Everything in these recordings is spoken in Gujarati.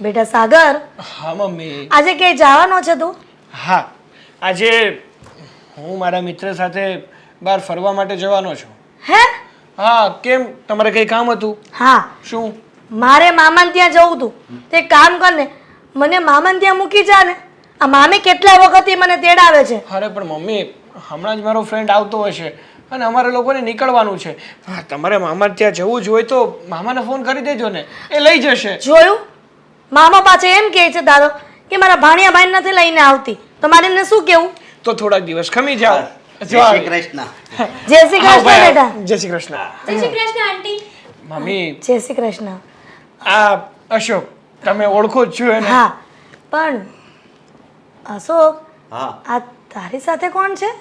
બેટા સાગર, હા મમ્મી. આજે ક્યાંય જવાનો છે તું? હા, આજે હું મારા મિત્ર સાથે બહાર ફરવા માટે જવાનો છું. હે? હા, કેમ તમારે કંઈ કામ હતું? હા, શું? મારે મામાને ત્યાં જવું તું. તે કામ કર ને, મને મામાને ત્યાં મૂકી જા ને. આ મામી કેટલા વખતથી મને તેડાવે છે. અરે પણ મમ્મી, હમણાં જ મારો ફ્રેન્ડ આવતો હશે અને અમારે લોકોને નીકળવાનું છે. હા, તમારે મામા ત્યાં જવું જ હોય તો મામાને ફોન કરી દેજો ને, એ લઈ જશે. જોયું? મામા પાછે એમ કહે છે તારો કે મારા ભાણિયા ભાઈ નથી લઈને આવતી. તો મારે એને શું કેવું? તો થોડાક દિવસ ખમી જાઓ. જય શ્રી કૃષ્ણ. જય શ્રી આવો કૃષ્ણ ભાઈ, બેટા. જય શ્રી કૃષ્ણ. જય શ્રી કૃષ્ણ આંટી. મમ્મી, જય શ્રી કૃષ્ણ. આ અશોક, તમે ઓળખો જ છો એને? હા, પણ અશોક, હા, આ તારી સાથે કોણ છે?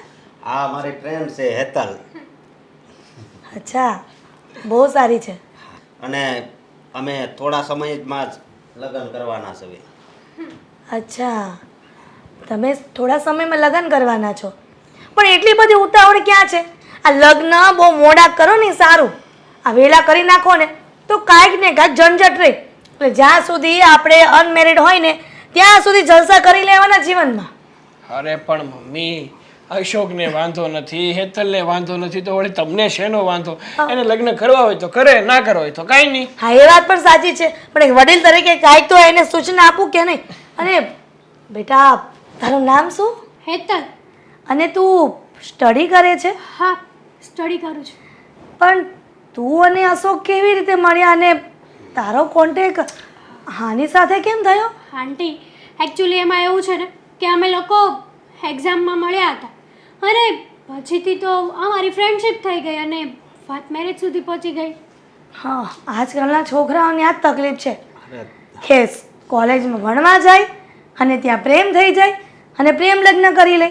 આ મારી ફ્રેન્ડ છે હેતલ. અચ્છા, બહુ સારી છે. અને અમે થોડા સમયમાં જ લગ્ન કરવાના છે. અચ્છા, તમે થોડા સમયમાં લગ્ન કરવાના છો, પણ એટલી બધી ઉતાવળ ક્યાં છે? આ લગ્ન બહુ મોડા કરો ને સારું. આ વેલા કરી નાખો ને તો કાંઈક ને કાંઈક ઝંઝટ રહે. એટલે જ્યાં સુધી આપણે અનમેરિડ હોય ને ત્યાં સુધી જલસા કરી લેવાના જીવનમાં. અરે પણ મમ્મી, અશોકને વાંધો નથી, હેતલને વાંધો નથી, તો વળી તમને શેનો વાંધો? એને લગ્ન કરવા હોય તો કરે, ના કરવા હોય તો કાંઈ નહીં. હા, એ વાત પણ સાચી છે, પણ એક વડીલ તરીકે કાંઈક તો એને સૂચના આપું કે નહીં. અને બેટા, તારું નામ શું? હેતલ. અને તું સ્ટડી કરે છે? હા, સ્ટડી કરું છું. પણ તું અને અશોક કેવી રીતે મળ્યા અને તારો કોન્ટેક હાની સાથે કેમ થયો? આંટી, એકચ્યુઅલી એમાં એવું છે ને કે અમે લોકો એક્ઝામમાં મળ્યા હતા અને પછીથી તો અમારી ફ્રેન્ડશિપ થઈ ગઈ અને વાત મેરેજ સુધી પહોંચી ગઈ. હા, આજકાલના છોકરાઓની આ જ તકલીફ છે કે કોલેજમાં ભણવા જાય અને ત્યાં પ્રેમ થઈ જાય અને પ્રેમ લગ્ન કરી લે.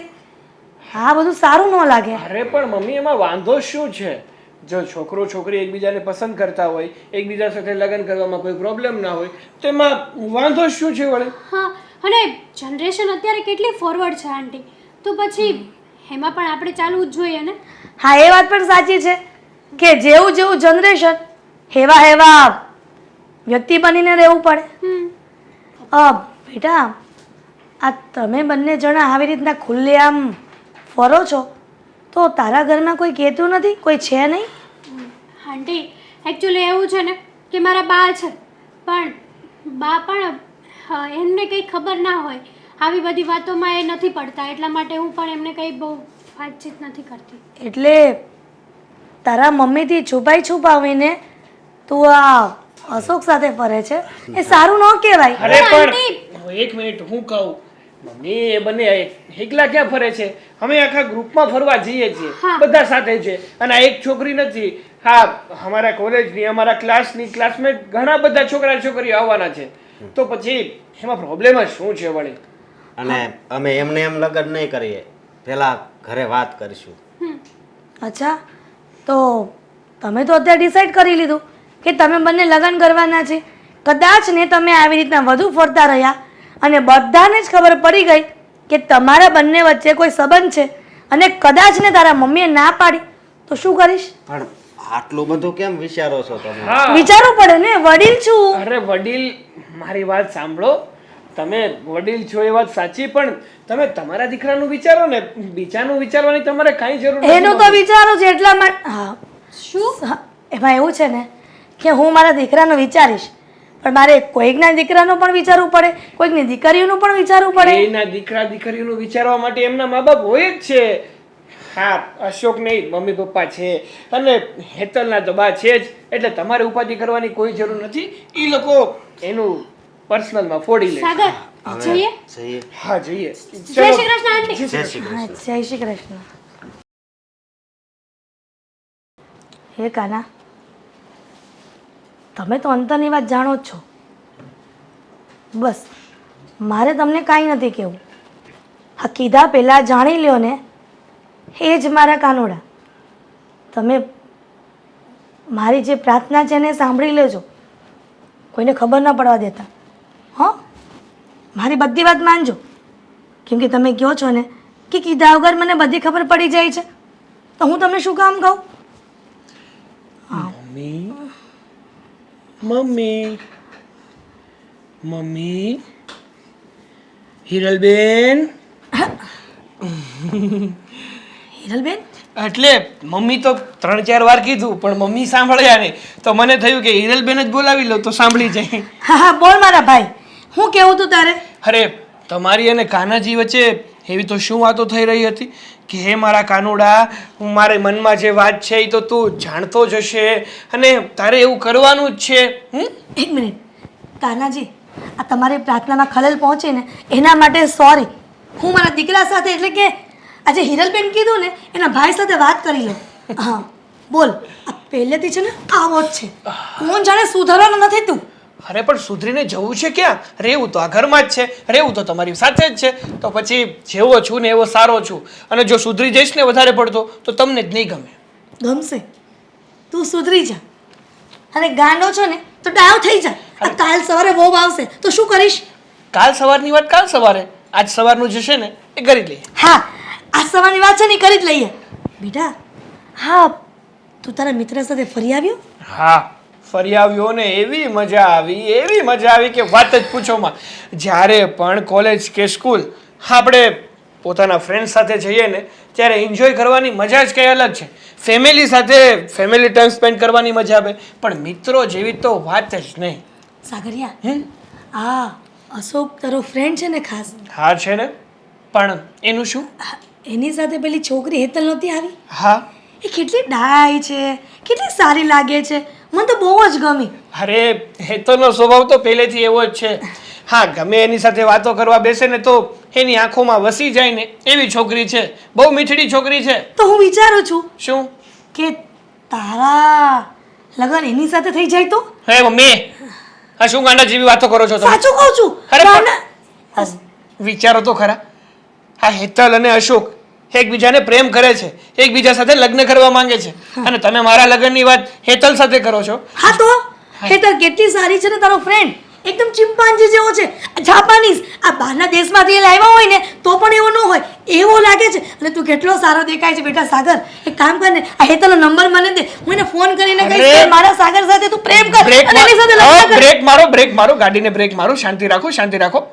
આ બધું સારું ન લાગે. અરે પણ મમ્મી, એમાં વાંધો શું છે? જો છોકરો છોકરી એકબીજાને પસંદ કરતા હોય, એકબીજા સાથે લગ્ન કરવામાં કોઈ પ્રોબ્લેમ ના હોય, તો એમાં વાંધો શું છે વળી? હા, અને જનરેશન અત્યારે કેટલી ફોરવર્ડ છે આંટી, તો પછી એમાં પણ આપણે ચાલવું જ જોઈએ ને. હા, એ વાત પણ સાચી છે કે જેવું જેવું જનરેશન એવા એવા વ્યક્તિ બનીને રહેવું પડે. બેટા, આ તમે બંને જણા આવી રીતના ખુલ્લેઆમ ફરો છો તો તારા ઘરમાં કોઈ કહેતું નથી? કોઈ છે નહીં? આંટી, એકચ્યુઅલી એવું છે ને કે મારા બા છે, પણ બા પણ એમને કંઈ ખબર ના હોય, આવી બધી વાતોમાં એ નથી પડતા, એટલા માટે હું પણ એમને કંઈ બહુ વાતચીત નથી કરતી. એટલે તારા મમ્મીથી છુપાવીને તું આ અશોક સાથે ફરે છે, એ સારું ન કહેવાય. અરે પણ એક મિનિટ, હું કહું મમ્મી, એ બંને એકલા ક્યાં ફરે છે? અમે આખા ગ્રુપમાં ફરવા જઈએ છીએ, બધા સાથે છે. અને આ એક છોકરી નથી, હા, અમારા કોલેજની, અમારા ક્લાસની ક્લાસમેટ ઘણા બધા છોકરા છોકરીઓ આવવાના છે. તો પછી એમાં પ્રોબ્લેમ જ શું છે વળી? અને અમે એમને એમ લગ્ન નહીં કરીએ, પહેલા ઘરે વાત કરીશું. અચ્છા, તો તમે તો અત્યારે ડિસાઈડ કરી લીધું કે તમે બંને લગ્ન કરવાના છે. કદાચ ને તમે આવી રીતના વધુ ફરતા રહ્યા અને બધાને જ ખબર પડી ગઈ કે તમારા બંને વચ્ચે કોઈ સંબંધ છે અને કદાચ ને તારા મમ્મીએ ના પાડી તો શું કરીશ? પણ આટલું બધું કેમ વિચારો છો તમે? વિચારવું પડે ને, વડીલ છું. અરે વડીલ, મારી વાત સાંભળો. તમે વડીલ છો એ વાત સાચી, પણ તમે તમારા દીકરાનું વિચારો ને, બીજાનું વિચારવાની તમારે કાંઈ જરૂર નથી. એનું તો વિચારું છે એટલા માટે. હા, શું? એમાં એવું છે ને કે હું મારા દીકરાનું વિચારીશ, પણ મારે કોઈકના દીકરાનું પણ વિચારવું પડે, કોઈકની દીકરીઓનું પણ વિચારવું પડે. એના દીકરા દીકરીનું વિચારવા માટે એમના મા બાપ હોય જ છે. હા, અશોક નહીં, મમ્મી પપ્પા છે, અને હેતલના તો બા છે જ, એટલે તમારે ઉપાધિ કરવાની કોઈ જરૂર નથી. એ લોકો એનું પર્સનલમાં ફોડી લે. સાગર, જઈએ? જઈએ. હા, જઈએ. જય શ્રી કૃષ્ણ આંટી. જય શ્રી હા, કૃષ્ણ. જય શ્રી કૃષ્ણ. હે કાના, તમે તો અંતરની વાત જાણો જ છો. બસ મારે તમને કાંઈ નથી કહેવું. હા, કીધા પહેલાં જાણી લ્યો ને, એ જ મારા કાનોડા. તમે મારી જે પ્રાર્થના છે એને સાંભળી લેજો, કોઈને ખબર ન પડવા દેતા. હં, મારી બધી વાત માનજો, કેમ કે તમે કહો છો ને કે કીધા વગર મને બધી ખબર પડી જાય છે, તો હું તમને શું કામ કહું? Mummy, mummy, mummy, Hiralben. Hiralben એટલે મમ્મી તો 3-4 વાર કીધું પણ મમ્મી સાંભળ્યા નહીં, તો મને થયું કે હિરલબેન જ બોલાવી લો તો સાંભળી જાય. હા હા બોલ મારા ભાઈ, હું કેવું તું તારે? અરે તમારી અને કાનાજી વચ્ચે એવી તો શું વાતો થઈ રહી હતી કે હે મારા કાનુડા, હું મારે મનમાં જે વાત છે એ તો તું જાણતો જ હશે અને તારે એવું કરવાનું જ છે. એક મિનિટ કાનાજી, આ તમારી પ્રાર્થનામાં ખલેલ પહોંચે ને એના માટે સોરી. હું મારા દીકરા સાથે એટલે કે આજે હિરલબેન કીધું ને એના ભાઈ સાથે વાત કરી લો. હા બોલ, આ પહેલેથી છે ને આવો જ છે, કોણ જાણે સુધારવાનો નથી તું. અરે પણ સુધરીને જવું છે ક્યાં? રહેવું તો આ ઘરમાં જ છે, રહેવું તો તમારી સાથે જ છે, તો પછી જેવો છું ને એવો સારો છું. અને જો સુધરી જઈશ ને વધારે પડતો તો તમને જ નહીં ગમે. ગમશે, તું સુધરી જા અને ગાંડો છો ને તો ડાયો થઈ જા. આ કાલ સવારે બહુ આવશે તો શું કરીશ? કાલ સવારની વાત કાલ સવારે, આજ સવારનું જે છે ને એ કરી લઈએ. હા આ સવારની વાત છે ને કરી જ લઈએ. બેટા હા, તું તારા મિત્ર સાથે ફરી આવ્યો? હા ફરી આવ્યો ને એવી મજા આવી કે વાત જ પૂછોમાં. જ્યારે પણ કોલેજ કે સ્કૂલ આપણે પોતાના ફ્રેન્ડ સાથે જઈએ ને ત્યારે એન્જોય કરવાની મજા જ કંઈ અલગ છે. ફેમિલી સાથે ફેમિલી ટાઈમ સ્પેન્ડ કરવાની મજા આવે, પણ મિત્રો જેવી તો વાત જ નહીં. સાગરિયા, આ અશોક તારો ફ્રેન્ડ છે ને ખાસ? હા છે ને, પણ એનું શું? એની સાથે પેલી છોકરી હેતલ નહોતી આવી? હા એ કેટલી ડાય છે, કેટલી સારી લાગે છે, મને તો બહુ જ ગમી. અરે હેતલનો સ્વભાવ તો પહેલેથી એવો જ છે. હા ગમે એની સાથે વાતો કરવા બેસે ને તો એની આંખોમાં વસી જાય ને એવી છોકરી છે, બહુ મીઠડી છોકરી છે. તો હું વિચારું છું શું કે તારા લગન એની સાથે થઈ જાય તો? હે મમ્મી, આ શું ગાંડા જેવી વાતો કરો છો તમે? સાચું કહું છું. અરે પણ ગાંડા- વિચારો તો ખરા, આ હેતલ અને અશોક એકબીજાને પ્રેમ કરે છે, એકબીજા સાથે લગ્ન કરવા માંગે છે, અને તમે મારા લગ્નની વાત હેતલ સાથે કરો છો. હા તો હેતલ કેટલી સારી છે ને તારો ફ્રેન્ડ, એકદમ ચિમ્પાન્જી જેવો છે, જાપાનીઝ. આ બહારના દેશમાંથી એ લાવ્યા હોય ને તો પણ એવો ન હોય, એવો લાગે છે. અને તું કેટલો સારો દેખાય છે બેટા. સાગર એક કામ કર ને, આ હેતલનો નંબર મને દે, હું એને ફોન કરીને કહીશ કે મારા સાગર સાથે તું પ્રેમ કર અને એની સાથે લગ્ન કર. બ્રેક મારો, ગાડીને બ્રેક મારો. શાંતિ રાખો.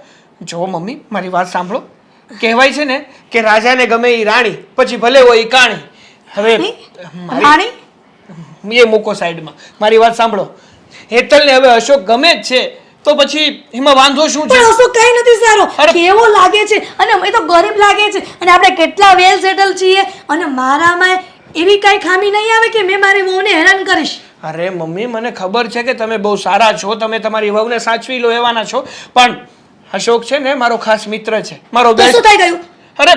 જો મમ્મી મારી વાત સાંભળો. કહેવાય છે ને કે રાજાને ગમે એ રાણી, પછી ભલે હોય એ કાણી. હવે રાણી એ મૂકો સાઈડમાં, મારી વાત સાંભળો. હેતલને હવે અશોક ગમે જ છે તો પછી એમાં વાંધો શું છે? પણ અશોક કઈ નથી સારો, કેવો લાગે છે અને અમે તો ગરીબ લાગે છે અને આપણે કેટલા વેલ સેટલ છીએ અને મારામાં એવી કઈ ખામી નહીં આવે કે મેં મારી વહુને હેરાન કરીશ. અરે મમ્મી મને ખબર છે કે તમે બહુ સારા છો, તમે તમારી વહુને સાચવી લો એવાના છો, પણ અશોક છે ને મારો ખાસ મિત્ર છે, મારો બેસ્ટ. શું થઈ ગયું? અરે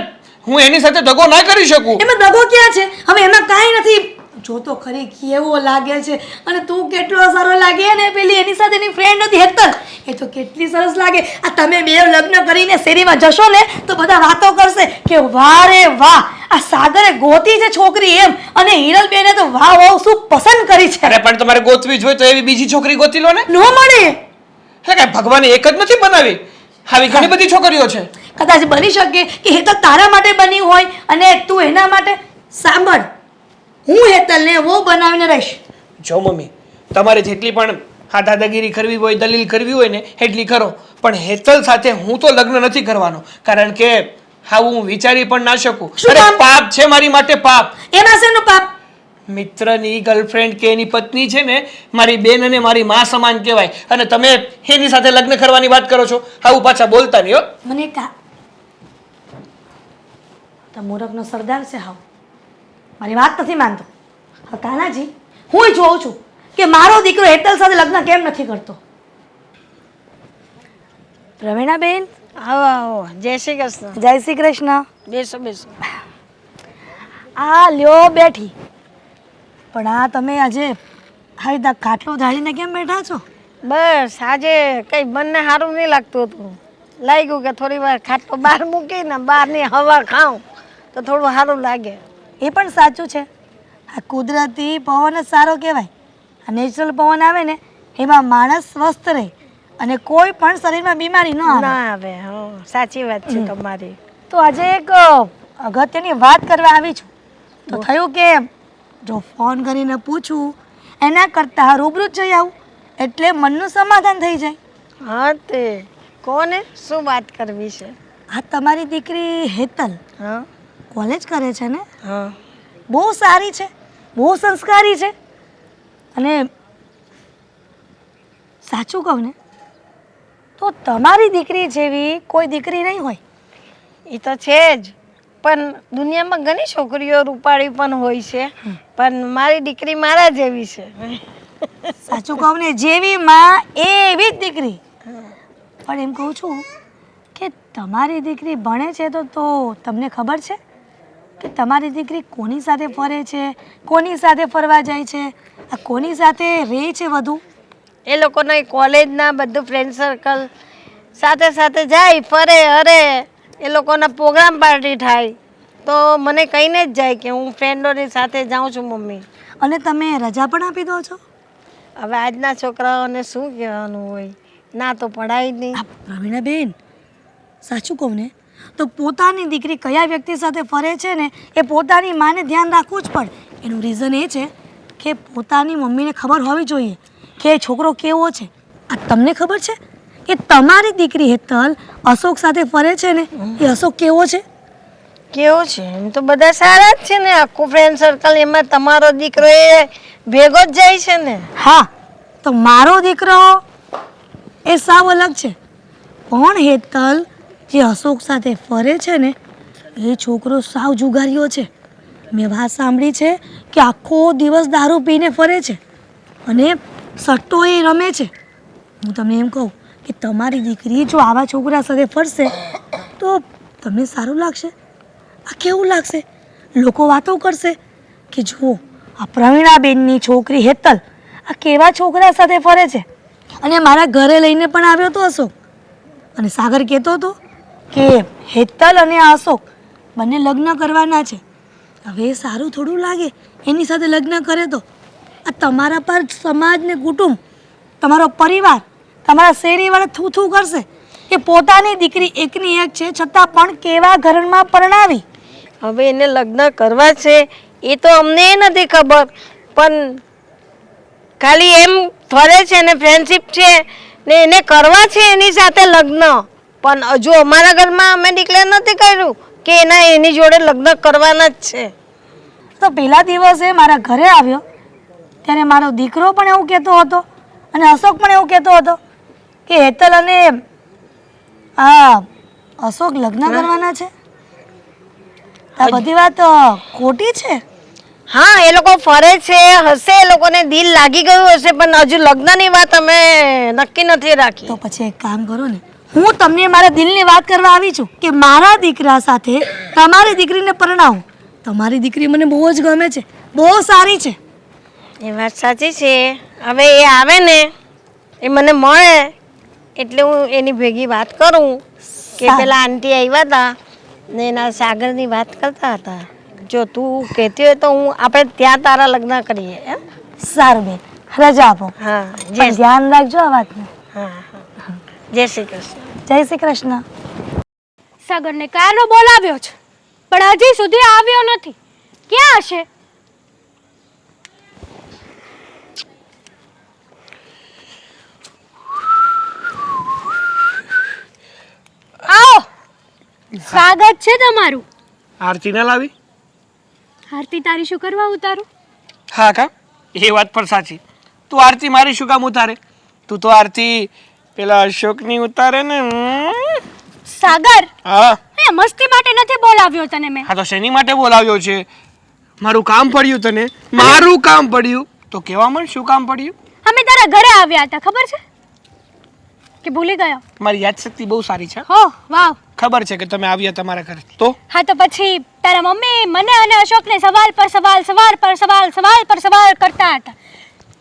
હું એની સાથે દગો ના કરી શકું. એમાં દગો ક્યાં છે? હવે એમાં કાંઈ નથી. જો તો ખરી કેવો લાગે છે અને તું કેટલો સારો લાગે ને પેલી એની સાથે એની ફ્રેન્ડ હતી હેતલ, એ તો કેટલી સરસ લાગે. આ તમે બે લગ્ન કરીને શેરીમાં જશો ને તો બધા વાતો કરશે કે વાહ રે વાહ, આ સાગરે ગોતી છે છોકરી એમ, અને હિરલબેને તો વાહ વાહ શું પસંદ કરી છે. અરે પણ તમારે ગોતવી જ હોય તો એવી બીજી છોકરી ગોતી લો ને. ન મળે. હે કે ભગવાને એક જ નથી બનાવી, આવી ઘણી બધી છોકરીઓ છે. કદાચ બની શકે કે હેતલ તારા માટે બની હોય અને તું એના માટે. સાંભળ, હું હેતલને વો બનાવીને રહીશ. જો મમ્મી તમારે જેટલી પણ હા દાદાગીરી કરવી હોય, દલીલ કરવી હોય ને એટલી કરો, પણ હેતલ સાથે હું તો લગ્ન નથી કરવાનો, કારણ કે હા હું વિચારી પણ ના શકું. અરે પાપ છે મારી માટે, પાપ. એમાં શેનું પાપ? મિત્રની ગર્લફ્રેન્ડ કે એની પત્ની છે ને મારી બેન અને મારી માં સમાન કહેવાય, અને તમે એની સાથે લગ્ન કરવાની વાત કરો છો. આવું પાછા બોલતા નહીં હો. મને તો મૂરખનો સરદાર છે. હાવ મારી વાત નથી માનતો. હા કાનાજી, હું જોઉં છું કે મારો દીકરો હેતલ સાથે લગ્ન કેમ નથી કરતો. પ્રવીણાબેન આવો આવો. જય શ્રી કૃષ્ણ. જય શ્રી કૃષ્ણ. બેસો બેસો. આ લ્યો બેઠી. પણ આ તમે આજે હાઈ દા ખાટલો ઢાળીને કેમ બેઠા છો? બસ આજે કઈ મનને સારું નહીં લાગતું હતું, લાગ્યું કે થોડી વાર ખાટલો બહાર મૂકીને બહારની હવા ખાઉં તો થોડું સારું લાગે. એ પણ સાચું છે. આ કુદરતી પવન જ સારો કહેવાય. આ નેચરલ પવન આવે ને એમાં માણસ સ્વસ્થ રહે અને કોઈ પણ શરીરમાં બીમારી ન આવે. ના આવે. હા સાચી વાત છે તમારી. તો આજે એક અગત્યની વાત કરવા આવી છું. તો થયું કે જો ફોન કરીને પૂછું એના કરતાં રૂબરૂ જ જઈ આવું એટલે મનનું સમાધાન થઈ જાય. હા તે કોને શું વાત કરવી છે? આ તમારી દીકરી હેતલ હા કોલેજ કરે છે ને? હા બહુ સારી છે, બહુ સંસ્કારી છે. અને સાચું કહું ને તો તમારી દીકરી જેવી કોઈ દીકરી નહીં હોય. એ તો છે જ, પણ દુનિયામાં ઘણી છોકરીઓ રૂપાળી પણ હોય છે, પણ મારી દીકરી મારા જેવી છે. સાચું કહું ને, જેવી માં એવી જ દીકરી. પણ એમ કહું છું કે તમારી દીકરી ભણે છે તો તમને ખબર છે કે તમારી દીકરી કોની સાથે ફરે છે, કોની સાથે ફરવા જાય છે, આ કોની સાથે રહે છે વધુ? એ લોકોના કોલેજના બધું ફ્રેન્ડ સર્કલ સાથે સાથે જાય ફરે અરે એ લોકોના પ્રોગ્રામ પાર્ટી થાય તો મને કહીને જ જાય કે હું ફ્રેન્ડોની સાથે જાઉં છું મમ્મી. અને તમે રજા પણ આપી દો છો? હવે આજના છોકરાઓને શું કહેવાનું હોય, ના તો પડાય જ નહીં. આ પ્રવીણાબેન, સાચું કહું ને તો પોતાની દીકરી કયા વ્યક્તિ સાથે ફરે છે ને એ પોતાની માને ધ્યાન રાખવું જ પડે. એનું રીઝન એ છે કે પોતાની મમ્મીને ખબર હોવી જોઈએ કે એ છોકરો કેવો છે. આ તમને ખબર છે કે તમારી દીકરી હેતલ અશોક સાથે ફરે છે ને એ અશોક કેવો છે? કેવો છે? એમ તો બધા સારા જ છે ને, આખું ફ્રેન્ડ સર્કલ એમાં તમારો દીકરો એ ભેગો જ જાય છે ને. હા, તો મારો દીકરો એ સાવ અલગ છે. પણ હેતલ જે અશોક સાથે ફરે છે ને એ છોકરો સાવ જુગારીઓ છે. મેં વાત સાંભળી છે કે આખો દિવસ દારૂ પીને ફરે છે અને સટ્ટો એ રમે છે. હું તમને એમ કહું કે તમારી દીકરી જો આવા છોકરા સાથે ફરશે તો તમને સારું લાગશે? આ કેવું લાગશે? લોકો વાતો કરશે કે જુઓ આ પ્રવીણાબેનની છોકરી હેતલ આ કેવા છોકરા સાથે ફરે છે. અને મારા ઘરે લઈને પણ આવ્યો હતો અશોક. અને સાગર કહેતો હતો કે હેતલ અને આ અશોક બંને લગ્ન કરવાના છે. હવે એ સારું થોડું લાગે એની સાથે લગ્ન કરે તો? આ તમારા પર સમાજ ને કુટુંબ, તમારો પરિવાર, તમારા શેરીવાળા થૂ થૂ કરશે કે પોતાની દીકરી એકની એક છે છતાં પણ કેવા ઘરમાં પરણાવી. હવે એને લગ્ન કરવા છે એ તો અમને નથી ખબર, પણ ખાલી એમ ફરે છે ને ફ્રેન્ડશિપ છે ને એને કરવા છે એની સાથે લગ્ન. પણ હજુ અમારા ઘરમાં અમે ડિક્લેર નથી કર્યું કે એની જોડે લગ્ન કરવાના જ છે. તો પહેલા દિવસે મારા ઘરે આવ્યો ત્યારે મારો દીકરો પણ એવું કહેતો હતો અને અશોક પણ એવું કહેતો હતો કે હેતલ અને આ અશોક લગ્ન કરવાના છે. આ બધી વાત ખોટી છે. હા, એ લોકો ફરે છે હશે, એ લોકોને દિલ લાગી ગયું હશે, પણ હજુ લગ્નની વાત અમે નક્કી નથી રાખી. તો પછી એક કામ કરો ને, હું તમને મારા દિલની વાત કરવા આવી છું કે મારા દીકરા સાથે તમારી દીકરીને પરણાવું. તમારી દીકરી મને બહુ જ ગમે છે, બહુ સારી છે. એ વાત સાચી છે. હવે એ આવે ને એ મને મળે એટલે હું એની ભેગી વાત કરું કે પેલા આંટી આવ્યા હતા ને એના સાગરની વાત કરતા હતા. જો તું કહેતી હોય તો આપણે ત્યાં તારા લગ્ન કરીએ એમ. સારું બેન, રજા આપો. હા પણ ધ્યાન રાખજો આ વાતનું. હા હા. જય શ્રી કૃષ્ણ. જય શ્રી કૃષ્ણ. સાગરને કારનો બોલાવ્યો છે પણ હજી સુધી આવ્યો નથી. ક્યાં હશે? આવો, સ્વાગત છે તમારું. આરતી ના લાવી? આરતી તારી શું કરવા ઉતારું? હા કા, એ વાત પણ સાચી. તું આરતી મારી શું કામ ઉતારે? તું તો આરતી પેલા અશોકની ઉતારે ને. સાગર, હા એ મસ્તી માટે નથી બોલાવ્યો તને મેં. હા તો શેની માટે બોલાવ્યો છે? મારું કામ પડ્યું તને? મારું કામ પડ્યું તો કેવા મળ શું કામ પડ્યું? અમે તારા ઘરે આવ્યા હતા, ખબર છે કે ભૂલી ગયો? મારી યાદશક્તિ બહુ સારી છે. હો વાવ. ખબર છે કે તમે આવ્યા તમારા ઘરે. તો હા તો પછી તારા મમ્મી મને અને અશોકને સવાલ પર સવાલ, સવાલ પર સવાલ, સવાલ પર સવાલ કરતા હતા.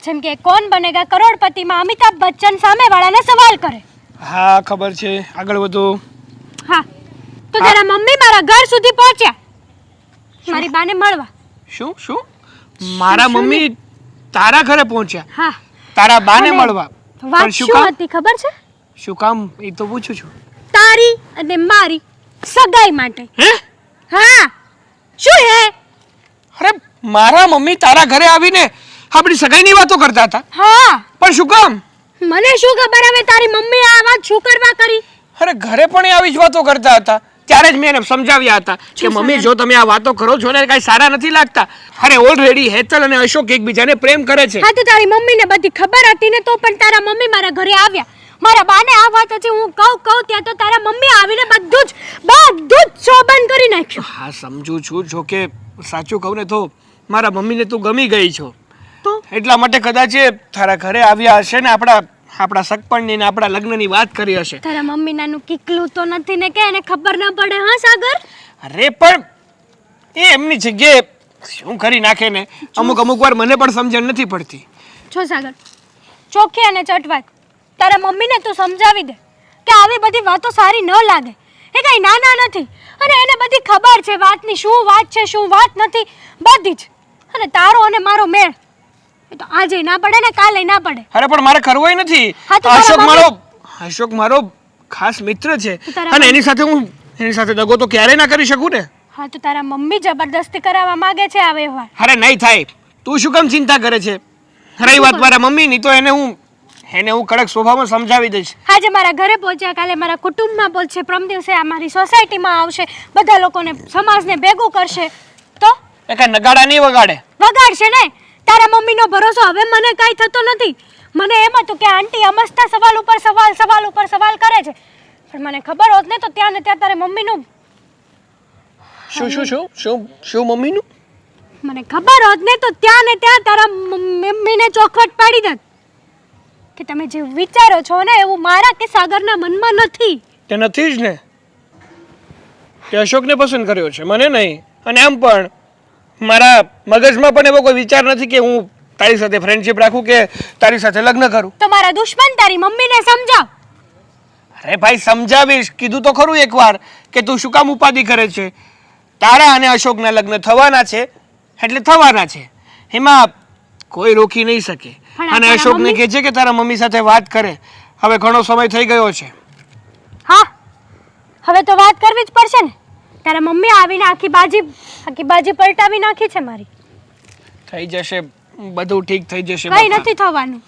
જેમ કે કોણ બનેગા કરોડપતિમાં અમિતાભ બચ્ચન સામેવાળાને સવાલ કરે. હા ખબર છે, આગળ વધો. હા તો તારા મમ્મી મારા ઘર સુધી પહોંચ્યા મારી બાને મળવા. શું શું? મારા મમ્મી તારા ઘરે પહોંચ્યા હા, તારા બાને અને મળવા? વાત પણ શું શું કામ? હતી ખબર છે? શું કામ એ તો પૂછું છું. તારી અને મારી સગાઈ માટે. હે? હા. શું હે? અરે મારા મમ્મી તારા ઘરે આવીને આપણી સગાઈની વાતો કરતા હતા. હા. પણ શું કામ? મને શું ખબર હવે તારી મમ્મીએ આ વાત શું કરવા કરી? અરે ઘરે પણ એ આવી જ વાતો કરતા હતા. ત્યારે જ મેં એને સમજાવ્યા હતા કે મમ્મી જો તમે આ વાતો કરો છો ને કાંઈ સારા નથી લાગતા. અરે ઓલરેડી હેતલ અને અશોક એકબીજાને પ્રેમ કરે છે. હા તો તારી મમ્મીને બધી ખબર હતી ને તો પણ તારા મમ્મી મારા ઘરે આવ્યા. મારા બાને આ વાત હતી હું કહું ત્યાં તો તારા મમ્મી આવીને બધું જ શોભન કરી નાખ્યું. હા સમજુ છું. જો કે સાચું કહું ને તો મારા મમ્મીને તું ગમી ગઈ છો તો એટલા માટે કદાચ એ તારા ઘરે આવ્યા હશે ને આપણા સગપણની ને આપણા લગ્નની વાત કરી હશે. તારા મમ્મી નાનું કીકલું તો નથી ને કે એને ખબર ના પડે? હા સાગર, અરે પણ એ એમની જગ્યાએ શું કરી નાખે ને અમુક વાર મને પણ સમજણ નથી પડતી. છો સાગર, ચોખ્ખી અને ચટવાક તારા મમ્મીને તું સમજાવી દે કે આવી બધી વાતો સારી ન લાગે. એ કઈ નાના નથી અને એને બધી ખબર છે વાતની, શું વાત છે શું વાત નથી બધી જ. અને તારો અને મારો મેળ એ તો આજે ના પડે ને કાલે ના પડે. અરે પણ મારે કરવું નથી. હા તો તારા અશોક મારો ખાસ મિત્ર છે તો તારા અને એની સાથે દગો તો ક્યારેય ના કરી શકું ને. હા તો તારા મમ્મી જબરદસ્તી કરાવવા માંગે છે આ વ્યવહાર. અરે નહીં થાય. તું શું કામ ચિંતા કરે છે? રહી વાત મારા મમ્મીની તો એને હું કડક સ્વભાવમાં સમજાવી દઈશ. આજે મારા ઘરે પહોંચ્યા, કાલે મારા કુટુંબમાં પહોંચશે, પરમ દિવસે અમારી સોસાયટીમાં આવશે, બધા લોકોને સમાજને ભેગું કરશે. તો એ કાંઈ નગાડા નહીં વગાડે. વગાડશે ને. તારા મમ્મીનો ભરોસો હવે મને કાંઈ થતો નથી. મને એમ હતું કે આંટી અમસ્તા સવાલ ઉપર સવાલ કરે છે, પણ મને ખબર હોત ને તો ત્યાં ને ત્યાં તારે મમ્મીનું શું મમ્મીનું? મને ખબર હોત ને તો ત્યાં ને ત્યાં તારા મમ્મીને ચોખવટ પાડી દેત કે તમે જે વિચારો છો ને એવું મારા કે સાગરના મનમાં નથી. તે નથી જ ને. તે અશોકને પસંદ કર્યો છે, મને નહીં. અને આમ પણ મારા મગજમાં પણ એવો કોઈ વિચાર નથી કે હું તારી સાથે ફ્રેન્ડશિપ રાખું કે તારી સાથે લગ્ન કરું. તો મારા દુશ્મન તારી મમ્મીને સમજાવ. અરે ભાઈ સમજાવીશ, કીધું તો ખરું એકવાર કે તું શું કામ ઉપાધિ કરે છે. તારા અને અશોકના લગ્ન થવાના છે એટલે થવાના છે, એમાં કોઈ રોકી નહીં શકે. અને અશોકને કહે છે કે તારા મમ્મી સાથે વાત કરે. હવે ઘણો સમય થઈ ગયો છે. હા હવે તો વાત કરવી જ પડશે ને. તારા મમ્મી આવીને આખી બાજી પલટાવી નાખી છે મારી. થઈ જશે, બધું ઠીક થઈ જશે. કઈ નથી થવાનું.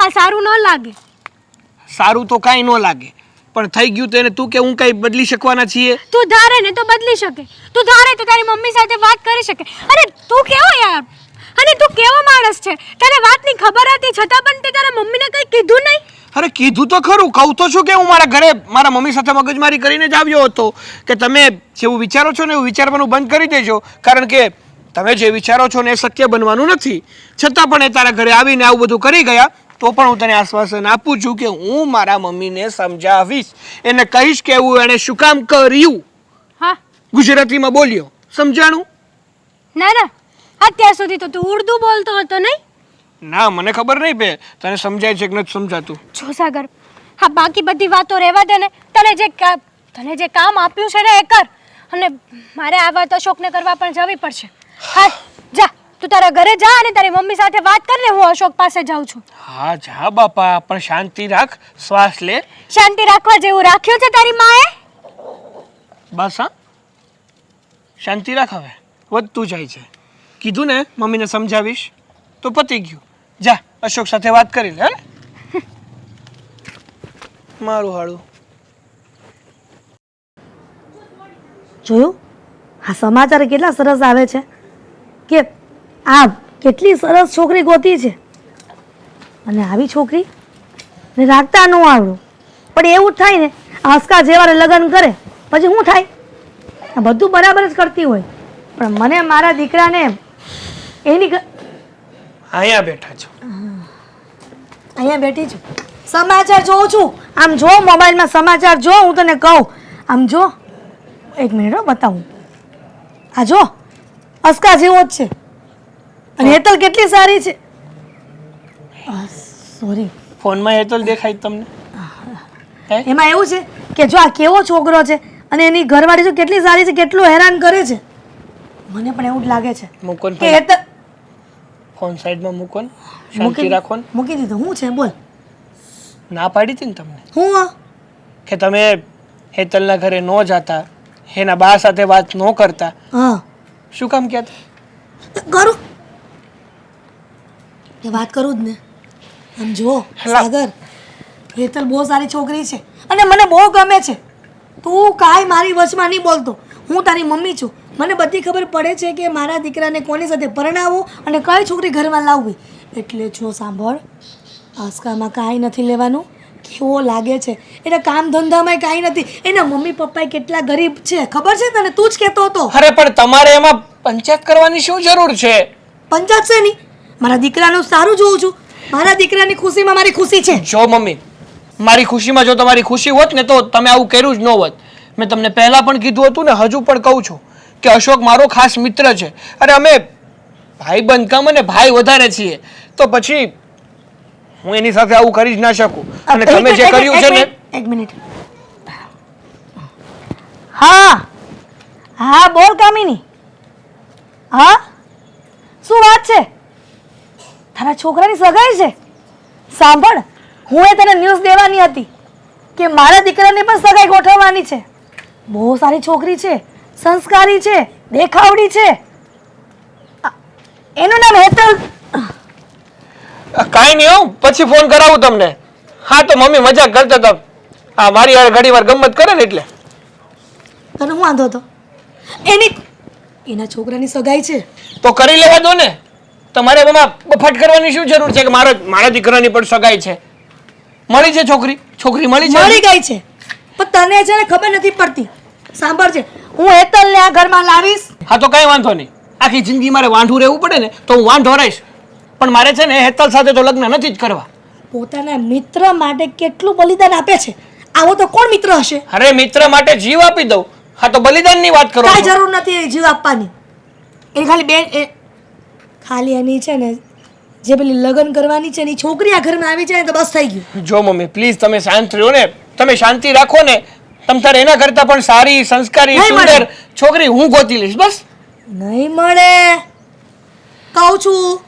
આ સારું ન લાગે. સારું તો કાંઈ ન લાગે, પણ થઈ ગયું તો એને તું કે હું કઈ બદલી શકવાના છીએ? તું ધારે ને તો બદલી શકે. તું ધારે તો તારી મમ્મી સાથે વાત કરી શકે. અરે તું કેવો યાર, અને તું કેવો માણસ છે? તને વાતની ખબર હતી છતાં પણ તે તારા મમ્મીને કંઈ કીધું નહીં? અરે કીધું તો ખરું. કહું તો છું કે હું મારા ઘરે મારા મમ્મી સાથે મગજમારી કરીને જ આવ્યો હતો કે તમે જેવું વિચારો છો ને એવું વિચારવાનું બંધ કરી દેજો, કારણ કે તમે જે વિચારો છો ને એ શક્ય બનવાનું નથી. છતાં પણ એ તારા ઘરે આવીને આવું બધું કરી ગયા તો પણ હું તને આશ્વાસન આપું છું કે હું મારા મમ્મીને સમજાવીશ. એને કહીશ કે એવું એણે શું કામ કર્યું. હા ગુજરાતીમાં બોલ્યો, સમજાણું? ના ના, અત્યાર સુધી તો તું ઉર્દુ બોલતો હતો નહીં? ના મને ખબર નહીં બે તને સમજાય છે કે નથી સમજાતું. જો સાગર, હા બાકી બધી વાતો રહેવા દે ને. તને જે કામ આપ્યું છે ને એ કર. અને મારે આ વાત અશોકને કરવા પણ જવી પડશે. હા જા, તું તારા ઘરે જા અને તારી મમ્મી સાથે વાત કર ને. હું અશોક પાસે જાઉં છું. હા જા બાપા, પણ શાંતિ રાખ, શ્વાસ લે. શાંતિ રાખવા જેવું રાખ્યું છે તારી માએ? બસ હા, શાંતિ રાખ. હવે વધતું જાય છે. કીધું ને મમ્મીને સમજાવીશ તો પતી ગયું. જા અશોક સાથે વાત કરી લે. મારું હાળું જોયું? આ સમાચાર કેટલા સરસ આવે છે કે આ કેટલી સરસ છોકરી ગોતી છે, અને આવી છોકરી ને રાખતા ન આવડું. પણ એવું જ થાય ને, આસ્કા જેવારે લગ્ન કરે પછી શું થાય? આ બધું બરાબર જ કરતી હોય, પણ મને મારા દીકરાને એની અહીંયા બેઠા છો. અહીંયા બેઠી છું, સમાચાર જોઉં છું. આમ જો મોબાઈલમાં સમાચાર જો, હું તને કહું. આમ જો, એક મિનિટ બતાવું. આ જો, અસ્કા જેવો જ છે. અને હેતલ કેટલી સારી છે. સોરી, ફોનમાં હેતલ દેખાય તમને? એમાં એવું છે કે જો આ કેવો છોકરો છે અને એની ઘરવાળી જો કેટલી સારી છે, કેટલું હેરાન કરે છે. મને પણ એવું જ લાગે છે મૂકો ને કે હેતલ. ફોન સાઈડમાં મૂકો ને, શાંતિ રાખો ને. મૂકી દીધો. હું છે બોલ. ના પાડી હતી ને તમને હું કે તમે હેતલના ઘરે ન જાતા, એના બા સાથે વાત ન કરતા. હા, શું કામ કહેતા? કરું એ વાત કરું જ ને. આમ જો સાગર, હેતલ બહુ સારી છોકરી છે અને મને બહુ ગમે છે. તું કાંઈ મારી વચમાં નહીં બોલતો. હું તારી મમ્મી છું. મને બધી ખબર પડે છે કે મારા દીકરાને કોની સાથે પરણાવવું અને કઈ છોકરી ઘરમાં લાવવી. એટલે જો સાંભળ, આસ્કામાં કાંઈ નથી લેવાનું. કેવો લાગે છે, એના કામ ધંધામાં કાંઈ નથી. એના મમ્મી પપ્પા કેટલા ગરીબ છે ખબર છે તને? તું જ કહેતો હતો. અરે પણ તમારે એમાં પંચાયત કરવાની શું જરૂર છે? પંચાયત છે નહીં, મારા દીકરાનું સારું જોઉં છું. મારા દીકરાની ખુશીમાં મારી ખુશી છે. જો મમ્મી, મારી ખુશીમાં જો તમારી ખુશી હોત ને તો તમે આવું કર્યું જ ન હોત. મેં તમને પહેલા પણ કીધું હતું ને, હજુ પણ કહું છું કે અશોક મારો ખાસ મિત્ર છે. અરે અમે ભાઈબંધ કમ અને ભાઈ વધારે છીએ, તો પછી હું એની સાથે આવું કરી જ ના શકું. અને તમે જે કર્યું છે ને, એક મિનિટ. હા હા બોલ કામિની. હા શું વાત છે? તારા છોકરાની સગાઈ છે? સાંભળ, હું એ તને ન્યૂઝ દેવાની હતી કે મારા દીકરાની પણ સગાઈ ગોઠવવાની છે. બહુ સારી છોકરી છે, સંસ્કારી છે, દેખાવડી છે. એનું નામ હેતલ. કાંઈ નહીં, હું પછી ફોન કરાવું તમને. હા તો મમ્મી મજાક કરતા હતા. હા, મારી યાર ઘણી વાર ગમત કરે ને એટલે. તને હું વાંધો હતો? એના છોકરાની સગાઈ છે તો કરી લેવા દો ને. તમારે એમાં બફાટ કરવાની શું જરૂર છે કે મારા દીકરાની પણ સગાઈ છે? મળી છે છોકરી મળી છે. મળી ગઈ છે, પણ તને છે ને ખબર નથી પડતી. સાંભળજે, હું હેતલને આ ઘરમાં લાવીશ. હા તો કઈ વાંધો નહીં. આખી જિંદગી મારે વાંઢું રહેવું પડે ને તો હું વાંઢો રહીશ, પણ મારે છે ને હેતલ સાથે તો લગ્ન નથી જ કરવા. પોતાના મિત્ર માટે કેટલું બલિદાન આપે છે. આવો તો કોણ મિત્ર હશે? અરે મિત્ર માટે જીવ આપી દઉં. હા તો બલિદાનની વાત કરો કાંઈ છો. જરૂર નથી એ જીવ આપવાની. એ ખાલી એની છે ને જે પેલી લગ્ન કરવાની છે એની છોકરી આ ઘરમાં આવી જાય ને તો બસ થઈ ગયું. જો મમ્મી પ્લીઝ તમે શાંત રહ્યો ને, તમે શાંતિ રાખો ને. તમ તારે એના કરતા પણ સારી સંસ્કારી નહીં મળે. સુંદર છોકરી હું ગોતી લઈશ. બસ નહીં મળે કહું છું.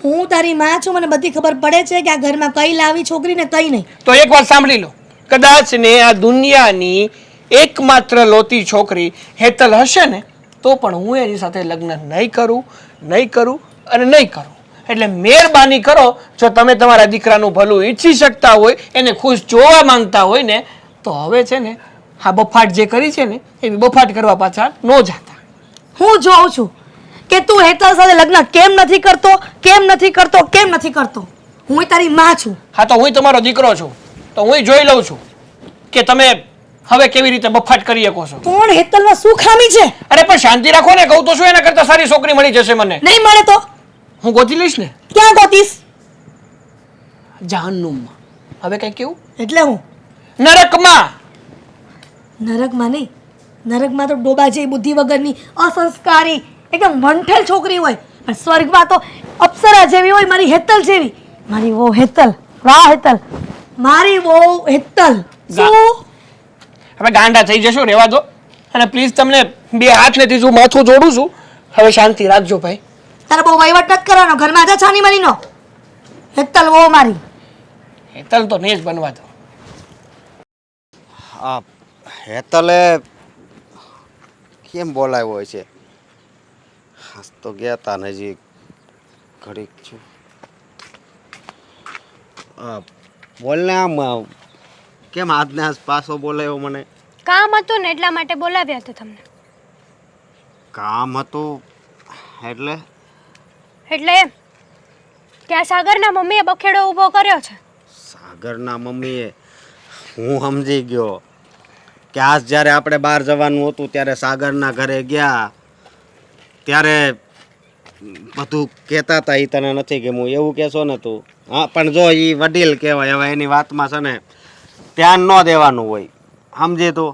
હું તારી માં છું, મને બધી ખબર પડે છે કે આ ઘરમાં કઈ લાવી છોકરી ને કઈ નહીં. તો એક વાત સાંભળી લો, કદાચ ને આ દુનિયાની એકમાત્ર લોતી છોકરી હેતલ હશે ને તો પણ હું એની સાથે લગ્ન નહીં કરું અને નહીં કરું. એટલે મહેરબાની કરો, જો તમે તમારા દીકરાનું ભલું ઈચ્છી શકતા હોય, એને ખુશ જોવા માંગતા હોય ને તો હવે છે ને આ બફાટ જે કરી છે ને એવી બફાટ કરવા પાછા ન જાતા. હું જોઉં છું કે તું હેતલ સાથે લગ્ન કેમ નથી કરતો. હું તારી માં છું. હા તો હું તમારો દીકરો છું, તો હું જોઈ લઉં છું કે તમે હવે કેવી રીતે બફાટ કરી શકો છો. કોણ હેતલમાં શું ખામી છે? અરે પણ શાંતિ રાખો ને, કહું તો શું, એના કરતા સારી છોકરી મળી જશે મને. નહીં મળે તો હું ગોતી લઈશ ને. ક્યાં ગોતીશ? જહન્નુમમાં. હવે કઈ કેવું? એટલે હું નરકમાં. નરકમાં નહીં, નરકમાં તો ડોબા જેવી બુદ્ધિ વગરની અસંસ્કારી એકદમ વંઠેલ છોકરી હોય, પણ સ્વર્ગમાં તો અપ્સરા જેવી હોય. મારી હેતલ જેવી. મારી વહુ હેતલ. વાહ હેતલ, મારી વહુ હેતલ. શું હવે ગાંડા થઈ જશો, રહેવા દો. અને પ્લીઝ તમને બે હાથ ને ત્રીજું માથું જોડું છું, હવે શાંતિ રાખજો ભાઈ. તારે બહુ વહીવટ નથી કરવાનો ઘરમાં. જા છાની માની નો. હેતલ વહુ મારી. હેતલ તો નહીં જ બનવા દો. આ હેતલે કેમ બોલાવ્યો છે? હાસ તો ગયા તા ને હજી ઘડીક છું. બોલને આમ કેમ આજને આજ પાછો બોલાવ્યો મને? કામ હતું ને એટલા માટે બોલાવ્યા હતા તમને. કામ હતું એટલે? એટલે એમ કે આ સાગરના મમ્મીએ બખેડો ઊભો કર્યો છે. સાગરના મમ્મીએ? હું સમજી ગયો કે આજ જ્યારે આપણે બહાર જવાનું હતું ત્યારે સાગરના ઘરે ગયા ત્યારે બધું કહેતા હતા. એ તને નથી ગમ્યું એવું કહેશો ને તું? હા પણ જો એ વડીલ કહેવાય, હવે એની વાતમાં છે ને ધ્યાન ન દેવાનું હોય, સમજે તો.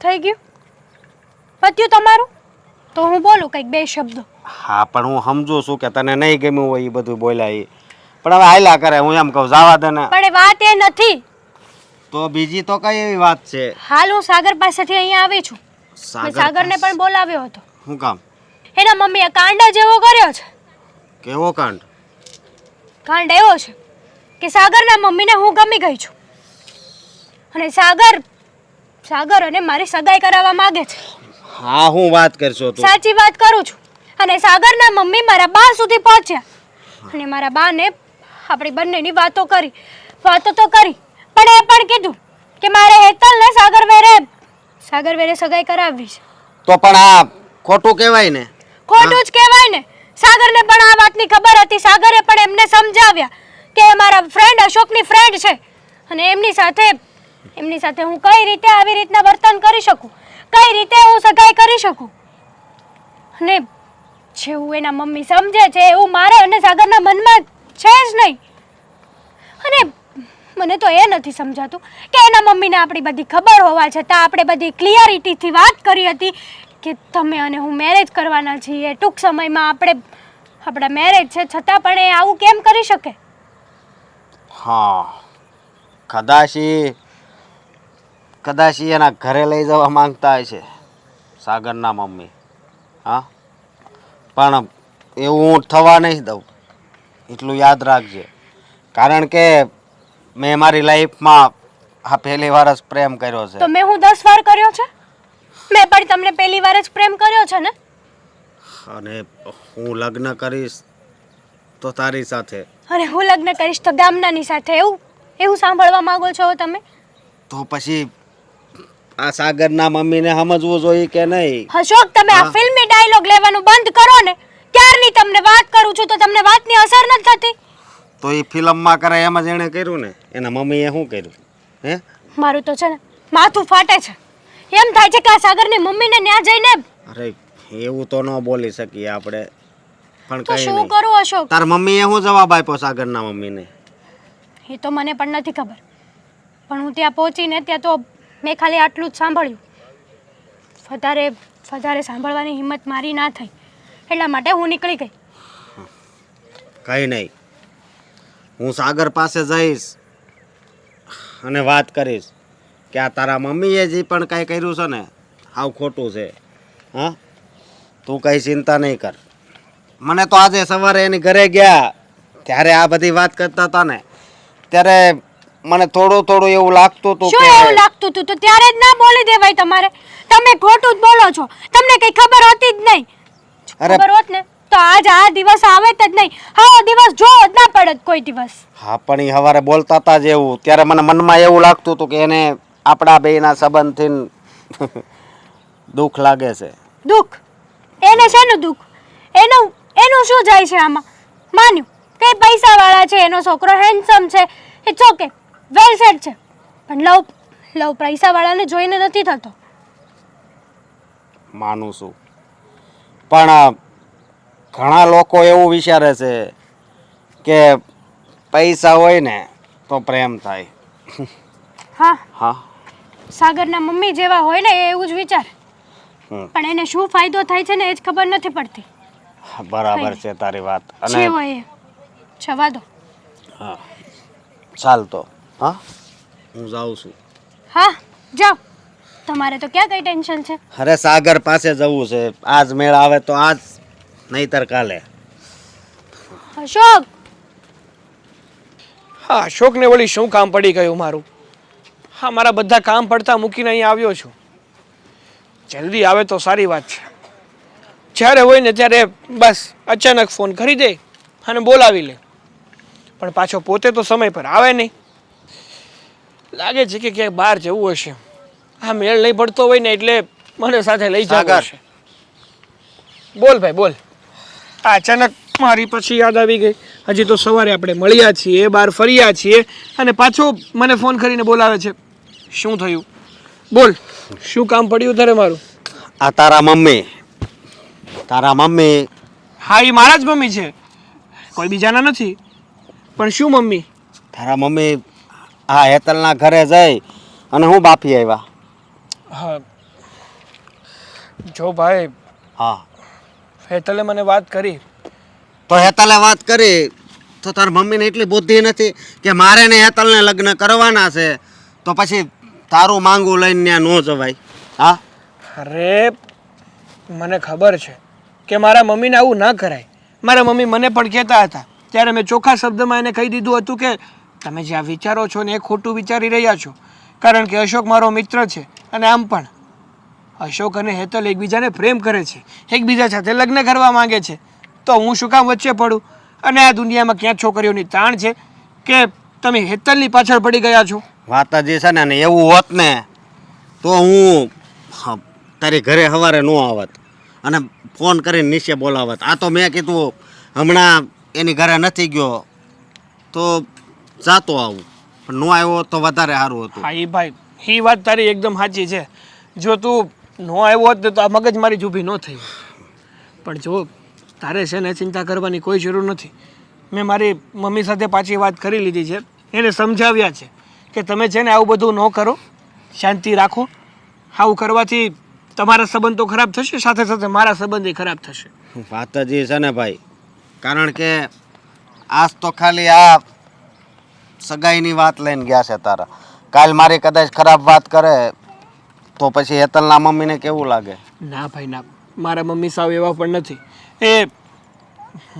થઈ ગયું પત્યું તમારું? તો હું બોલું કંઈક બે શબ્દો. હા પણ હું સમજુ છું કે તને નહીં ગમ્યું હોય એ બધું બોલ્યા એ, પણ હવે હાલ્યા કરે. હું એમ કહું જવા દે ને. પણ એ વાત એ નથી. તો બીજી તો કઈ એવી વાત છે? હાલ હું સાગર પાસેથી અહીંયા આવી છું. મેં સાગરને પણ બોલાવ્યો હતો. શું કામ? એના મમ્મીએ કાંડ જ એવો કર્યો છે. કેવો કાંડ? કાંડ એવો છે કે સાગરના મમ્મીને હું ગમી ગઈ છું અને સાગર અને મારી સગાઈ કરાવવા માંગે છે. હા હું વાત કરશો તું? સાચી વાત કરું છું. અને સાગરના મમ્મી મારા બા સુધી પહોંચ્યા અને મારા બાને આપણી બંનેની વાતો કરી, વાતો તો કરી, પણ એ પણ કીધું કે મારે હેતલને સાગર વેરે સગાઈ કરાવવી છે. તો પણ આ ખોટું કહેવાય ને. ખોટું જ કહેવાય ને. સાગરને પણ આ વાતની ખબર હતી. સાગરે પણ એમને સમજાવ્યા કે મારા ફ્રેન્ડ અશોકની ફ્રેન્ડ છે અને એમની સાથે હું કઈ રીતે આવી રીતના વર્તન કરી શકું, કઈ રીતે હું સગાઈ કરી શકું. અને જેવું એના મમ્મી સમજે છે એવું મારે અને સાગરના મનમાં છે જ નહીં. અને મને તો એ નથી સમજાતું કે એના મમ્મીને આપણી બધી ખબર હોવા છતાં આપણે બધી ક્લિયરિટીથી વાત કરી હતી કે તમે અને હું મેરેજ કરવાના છીએ, ટૂંક સમયમાં આપણા મેરેજ છે, છતાં પણ એ આવું કેમ કરી શકે? હા, કદાચ ઈ એના ઘરે લઈ જવા માંગતા હશે સાગરના મમ્મી. હા, પણ એવું હું થવા નહીં દઉં, એટલું યાદ રાખજે. કારણ કે મેં મારી લાઈફમાં આ પહેલી વાર જ પ્રેમ કર્યો છે. તો મેં હું 10 વાર કર્યો છે? મેં પણ તમને પહેલી વાર જ પ્રેમ કર્યો છે ને? અને હું લગ્ન કરીશ તો તારી સાથે. અને હું લગ્ન કરીશ તો ગામનાની સાથે, એવું સાંભળવા માંગો છો તમે? તો પછી આ સાગરના મમ્મીને સમજવું જોઈએ કે નહીં? અશોક, તમે આ ફિલ્મી ડાયલોગ લેવાનું બંધ કરો ને. ક્યારની તમને વાત કરું છું તો તમને વાતની અસર નથી થતી? તો એ ફિલ્મમાં કરે એમ જ એણે કર્યું ને. એના મમ્મીએ શું કર્યું? હે, મારું તો છે ને માથું ફાટે છે. એમ થાય છે કે આ સાગરની મમ્મીને ન્યા જઈને અરે એવું તો ન બોલી શકીએ આપણે, પણ તો કઈ શું નહીં. કરું અશોક? તાર મમ્મીએ શું જવાબ આપ્યો સાગરના મમ્મીને? એ તો મને પણ નથી ખબર, પણ હું ત્યાં પહોંચીને ત્યાં તો મેં ખાલી આટલું જ સાંભળ્યું. વધારે સાંભળવાની હિંમત મારી ના થઈ, એટલા માટે હું નીકળી ગઈ. કઈ નહીં, હું સાગર પાસે જઈશ અને વાત કરીશ કે આ તારા મમ્મીએ જે પણ કાંઈ કર્યું છે ને હાવ ખોટું છે. હા, તું કંઈ ચિંતા નહીં કર. મને તો આજે સવારે એની ઘરે ગયા ત્યારે આ બધી વાત કરતા હતા ને ત્યારે મને થોડું એવું લાગતું હતું શું કે એવું લાગતું હતું? તો ત્યારે જ ના બોલી દેવાય તમારે. તમે ખોટું જ બોલો છો. તમને કઈ ખબર હતી જ નહીં. અરે ખબર હોત ને તો આજ આ દિવસ આવે જ નહીં. આવો દિવસ જો જ ના પડત કોઈ દિવસ. હા, પણ એ સવારે બોલતા હતા જ એવું, ત્યારે મને મનમાં એવું લાગતું હતું કે એને આપણા બેયના સંબંધથી દુઃખ લાગે છે. દુઃખ? એને શેનું દુઃખ? એનું શું જાય છે આમાં? માન્યું કે પૈસાવાળા છે, એનો છોકરો હેન્ડસમ છે, ઇટ્સ ઓકે, વેલ સેટ છે. પણ લવ પૈસાવાળાને જોઈને નથી થતો. માનું છું, પણ ઘણા લોકો એવું વિચારે છે કે પૈસા હોય ને તો પ્રેમ થાય. હા, હા, સાગરના મમ્મી જેવા હોય ને એ એવું જ વિચારે, હમ, પણ એને શું ફાયદો થાય છે ને એ જ ખબર નથી પડતી. બરાબર છે તારી વાત. જે અને હોય એ જવા દો. હા, ચાલ તો. હા, હું જાઉં છું. હા, જાઓ. તમારે તો ક્યાં કઈ ટેન્શન છે? અરે સાગર પાસે જવું છે. આજ મેળ આવે તો આજ, નહીતર કાલે. અશોક, હા, અશોકને વળી શું કામ પડી ગયું મારું? હા, મારા બધા કામ પડતા મૂકીને અહીં આવ્યો છું. જલ્દી આવે તો સારી વાત છે. જ્યારે હોય ને ત્યારે બસ અચાનક ફોન કરી દે અને બોલાવી લે, પણ પાછો પોતે તો સમય પર આવે નહીં. લાગે છે કે ક્યાંક બહાર જવું હશે. આ મેળ નહીં પડતો હોય ને એટલે મને સાથે લઈ જવો સાગર. હશે. બોલ ભાઈ બોલ. આ અચાનક મારી પછી યાદ આવી ગઈ. હજી તો સવારે આપણે મળ્યા છીએ, બહાર ફર્યા છીએ અને પાછો મને ફોન કરીને બોલાવે છે. શું થયું? બોલ, શું કામ પડ્યું તારે મારું? આ તારા મમ્મી. હા, એ મારા જ મમ્મી છે, કોઈ બીજાના નથી. પણ શું મમ્મી? તારા મમ્મી આ હેતલના ઘરે જઈ અને હું બાફી આવ્યા. હા જો ભાઈ, હા, હેતલે મને વાત કરી. તો હેતલે વાત કરી તો તારા મમ્મીને એટલી બુદ્ધિ નથી કે મારે ને હેતલને લગ્ન કરવાના છે તો પછી તારું માંગું લઈને ત્યાં ન જવાય? હા, અરે મને ખબર છે કે મારા મમ્મીને આવું ના કરાય. મારા મમ્મી મને પણ કહેતા હતા ત્યારે મેં ચોખ્ખા શબ્દમાં એને કહી દીધું હતું કે તમે જે આ વિચારો છો ને એ ખોટું વિચારી રહ્યા છો. કારણ કે અશોક મારો મિત્ર છે અને આમ પણ અશોક અને હેતલ એકબીજાને પ્રેમ કરે છે, એકબીજા સાથે લગ્ન કરવા માંગે છે. તો હું શું કામ વચ્ચે પડું? અને આ દુનિયામાં ક્યાં છોકરીઓની તાણ છે કે તમે હેતલની પાછળ પડી ગયા છો? વાત જ છે ને એવું હોત ને તો હું તારી ઘરે સવારે ન આવત અને ફોન કરીને નીચે બોલાવત. આ તો મેં કીધું હમણાં એની ઘરે નથી ગયો તો જાતો આવું, પણ ન આવ્યો તો વધારે સારું હતું. હા એ ભાઈ, એ વાત તારી એકદમ સાચી છે. જો તું ન આવ્યો હોત ને તો આ મગજ મારી ઊભી ન થઈ. પણ જો તારે છે ને ચિંતા કરવાની કોઈ જરૂર નથી. મેં મારી મમ્મી સાથે પાછી વાત કરી લીધી છે, એને સમજાવ્યા છે કે તમે છે ને આવું બધું ન કરો, શાંતિ રાખો. આવું કરવાથી તમારા સંબંધ તો ખરાબ થશે, સાથે સાથે મારા સંબંધ ખરાબ થશે. વાત જ એ છે ને ભાઈ, કારણ કે આજ તો ખાલી આ સગાઈની વાત લઈને ગયા છે તારા. કાલ મારી કદાચ ખરાબ વાત કરે તો પછી હેતલના મમ્મીને કેવું લાગે? ના ભાઈ ના, મારા મમ્મી સાવ એવા પણ નથી. એ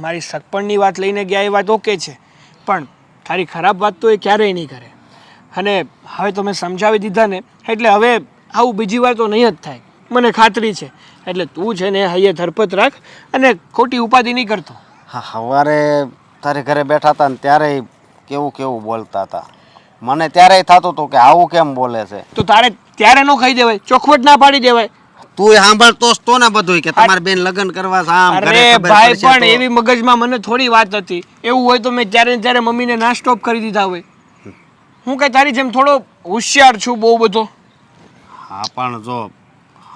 મારી સગપણની વાત લઈને ગયા એ વાત ઓકે છે, પણ તારી ખરાબ વાત તો એ ક્યારેય નહીં કરે. અને હવે તો મેં સમજાવી દીધા ને, એટલે હવે આવું બીજી વાર તો નહીં જ થાય, મને ખાતરી છે. એટલે તું છે ને હૈયે ધરપત રાખ અને ખોટી ઉપાધિ નહીં કરતો. હા, સવારે તારે ઘરે બેઠા હતા ને ત્યારે કેવું કેવું બોલતા હતા. મને ત્યારે થતું હતું કે આવું કેમ બોલે છે. તો તારે ત્યારે ન કહી દેવાય, ચોખવટ ના પાડી દેવાય. તું સાંભળતો જ તો ને બધું કે તમારે બેન લગ્ન કરવા છે આમ ઘરે અરે ખબર ભાઈ, પડશે પણ તો. એવી મગજમાં મને થોડી વાત હતી. એવું હોય તો મેં ત્યારે ને ત્યારે મમ્મીને ના સ્ટોપ કરી દીધા હોય. હું કઈ તારી જેમ થોડો હોશિયાર છું બહુ બધો. હા, પણ જો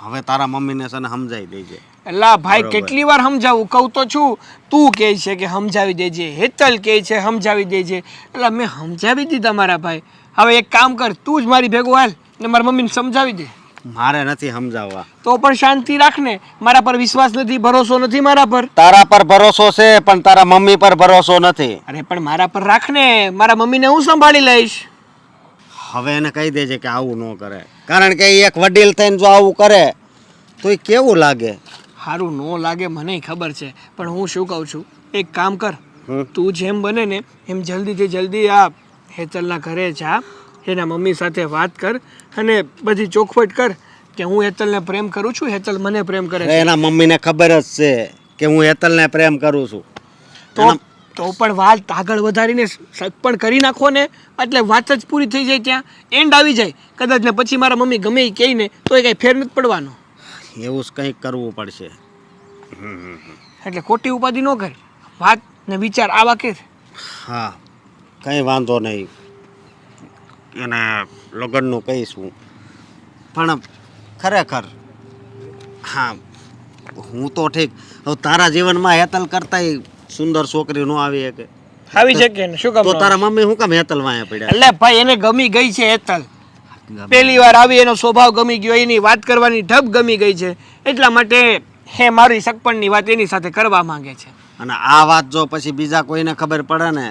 હવે તારા મમ્મીને છે ને સમજાઈ દેજે. એલા ભાઈ, બરોબર. કેટલી વાર સમજાવું? કહું તો છું, તું કહે છે કે સમજાવી દેજે, હેતલ કહે છે સમજાવી દેજે. એટલે મેં સમજાવી દીધા મારા ભાઈ. હવે એક કામ કર, તું જ મારી ભેગો હાલ ને મારા મમ્મીને સમજાવી દે. મારે નથી સમજાવવા. તો પણ શાંતિ રાખ ને, મારા પર વિશ્વાસ નથી, ભરોસો નથી મારા પર. તારા પર ભરોસો છે પણ તારા મમ્મી પર ભરોસો નથી. અરે પણ મારા પર રાખ ને, મારા મમ્મીને હું સંભાળી લઈશ. હવે એને કહી દેજે કે આવું ન કરે, કારણ કે એ એક વડીલ થઈને જો આવું કરે તો એ કેવું લાગે. સારું ન લાગે મને ખબર છે, પણ હું શું કહું છું, એક કામ કર, હમ. તું જેમ બને ને એમ જલ્દીથી જલ્દી આ હેતલના ઘરે જા, એના મમ્મી સાથે વાત કર અને બધી ચોખવટ કર કે હું હેતલને પ્રેમ કરું છું, હેતલ મને પ્રેમ કરે છે. એના મમ્મીને ખબર જ છે કે હું હેતલને પ્રેમ કરું છું. તો પણ વાત આગળ વધારીને પણ કરી નાખો ને, એટલે વાત જ પૂરી થઈ જાય, ત્યાં એન્ડ આવી જાય કદાચ ને પછી મારા મમ્મી ગમે એ કહે ને તો એ કાંઈ ફેર નથી પડવાનો. એવું જ કંઈક કરવું પડશે. એટલે ખોટી ઉપાધિ ન કર, વાત ને વિચાર આવા કે. હા, કંઈ વાંધો નહીં, એને લગ્નનું કહીશું. પણ ખરેખર હા, હું તો ઠીક, હવે તારા જીવનમાં હેતલ કરતાંય સુંદર છોકરી ન આવી શકે. આવી શકે ને, શું કામ તો ન તારા મમ્મી શું કામ હેતલ વાંહે પડ્યા? એટલે ભાઈ એને ગમી ગઈ છે હેતલ. પહેલી વાર આવી, એનો સ્વભાવ ગમી ગયો, એની વાત કરવાની ઢબ ગમી ગઈ છે, એટલા માટે હે મારી સગપણની વાત એની સાથે કરવા માંગે છે. અને આ વાત જો પછી બીજા કોઈને ખબર પડે ને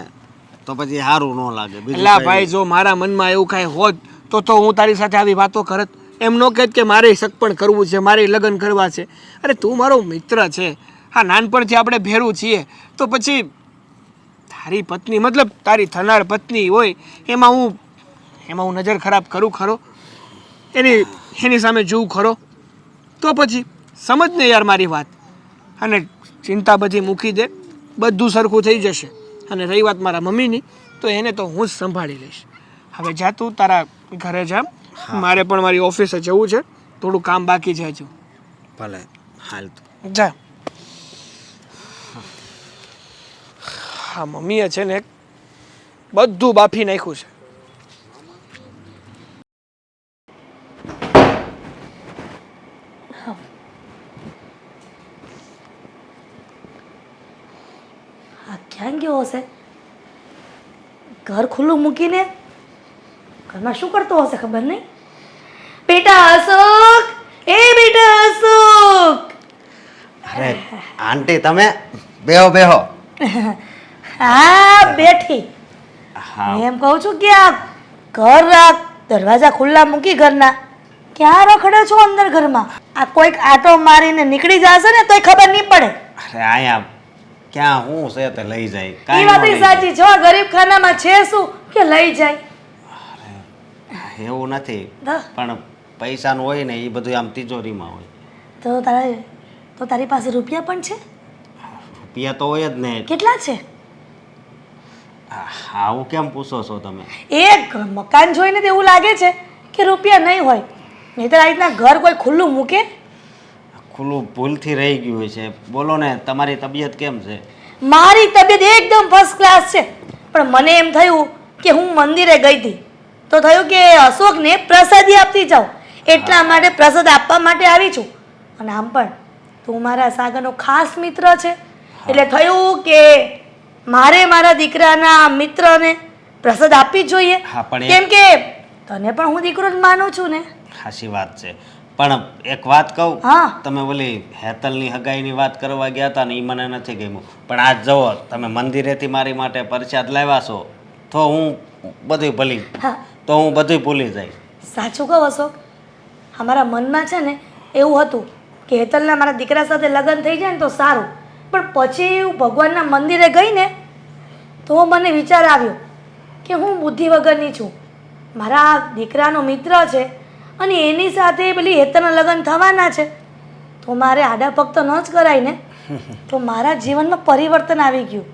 તો પછી સારું ન લાગે. બીજું એટલે કાંઈ ભાઈ, જો મારા મનમાં એવું કાંઈ હોત તો હું તારી સાથે આવી વાતો કરત. એમ ન કહેત કે મારે સગપણ કરવું છે, મારે લગ્ન કરવા છે. અરે તું મારો મિત્ર છે, હા નાનપણથી આપણે ભેરું છીએ, તો પછી તારી પત્ની મતલબ તારી થનાર પત્ની હોય એમાં હું નજર ખરાબ કરું ખરો? એની સામે જોઉં ખરો? તો પછી સમજ ને યાર મારી વાત. અને ચિંતા બધી મૂકી દે, બધું સરખું થઈ જશે. અને રહી વાત મારા મમ્મીની, તો એને તો હું જ સંભાળી લઈશ. હવે જા તું તારા ઘરે જા, મારે પણ મારી ઓફિસે જવું છે, થોડું કામ બાકી છે હજુ. ભલે હાલ તો. જા. હા, મમ્મીએ છે ને બધું બાફી નાખ્યું છે. આ ક્યાં ગયો હશે? ઘર ખુલ્લું મૂકીને ઘરમાં શું કરતો હશે ખબર નહીં. બેટા અશોક, એ બેટા અશોક. અરે આંટી, તમે બેહો બેહો. હા બેઠી. હા, હું એમ કહું છું કે આ ઘર દરવાજા ખુલ્લા મૂકી ઘરના ક્યાં રખડે છો અંદર ઘરમાં? આ કોઈક આટો મારીને નીકળી જશે ને તોય ખબર નહીં પડે. અરે અહીંયા ક્યાં હું છે તે લઈ જાય. એ કાંઈ વાત ન લઈ સાચી છે. આ ગરીબ ખાનામાં છે શું કે લઈ જાય? જાય. એવું નથી, હા. પણ પૈસાનું હોય ને એ બધું આમ તિજોરીમાં હોય. તો તારી પાસે રૂપિયા પણ છે? રૂપિયા તો હોય જ ને. કેટલા છે? આવું કેમ પૂછો છો તમે? એક મકાન જોઈને તો એવું લાગે છે કે રૂપિયા નહીં હોય, નહીં તો આ રીતના ઘર કોઈ ખુલ્લું મૂકે? ખુલ્લું ભૂલથી રહી ગયું હોય છે. બોલો ને, તમારી તબિયત કેમ છે? મારી તબિયત એકદમ ફર્સ્ટ ક્લાસ છે, પણ મને એમ થયું કે હું મંદિરે ગઈ હતી તો થયું કે અશોકને પ્રસાદી આપતી જાઉં, એટલા માટે પ્રસાદ આપવા માટે આવી છું. અને આમ પણ તું મારા સાગરનો ખાસ મિત્ર છે, એટલે થયું કે મારે મારા દીકરાના મિત્રને પ્રસાદ આપવી જ જોઈએ. હા, પણ કેમ કે તને પણ હું દીકરો જ માનું છું ને. સાચી વાત છે, પણ એક વાત કહું. હા. તમે ઓલી હેતલની હગાઈની વાત કરવા ગયા હતા ને, એ મને નથી ગમ્યું. પણ આજ જુઓ, તમે મંદિરેથી મારી માટે પ્રસાદ લાવ્યા છો તો હું બધું હા. ભૂલી જાય. સાચું કહું અશોક, અમારા મનમાં છે ને એવું હતું કે હેતલના મારા દીકરા સાથે લગ્ન થઈ જાય ને તો સારું, પણ પછી હું ભગવાનના મંદિરે ગઈ ને તો મને વિચાર આવ્યો કે હું બુદ્ધિ વગરની છું, મારા દીકરાનો મિત્ર છે અને એની સાથે પેલી હેતલના લગ્ન થવાના છે, તો મારે આડા પગ તો ન જ કરાય ને. તો મારા જીવનમાં પરિવર્તન આવી ગયું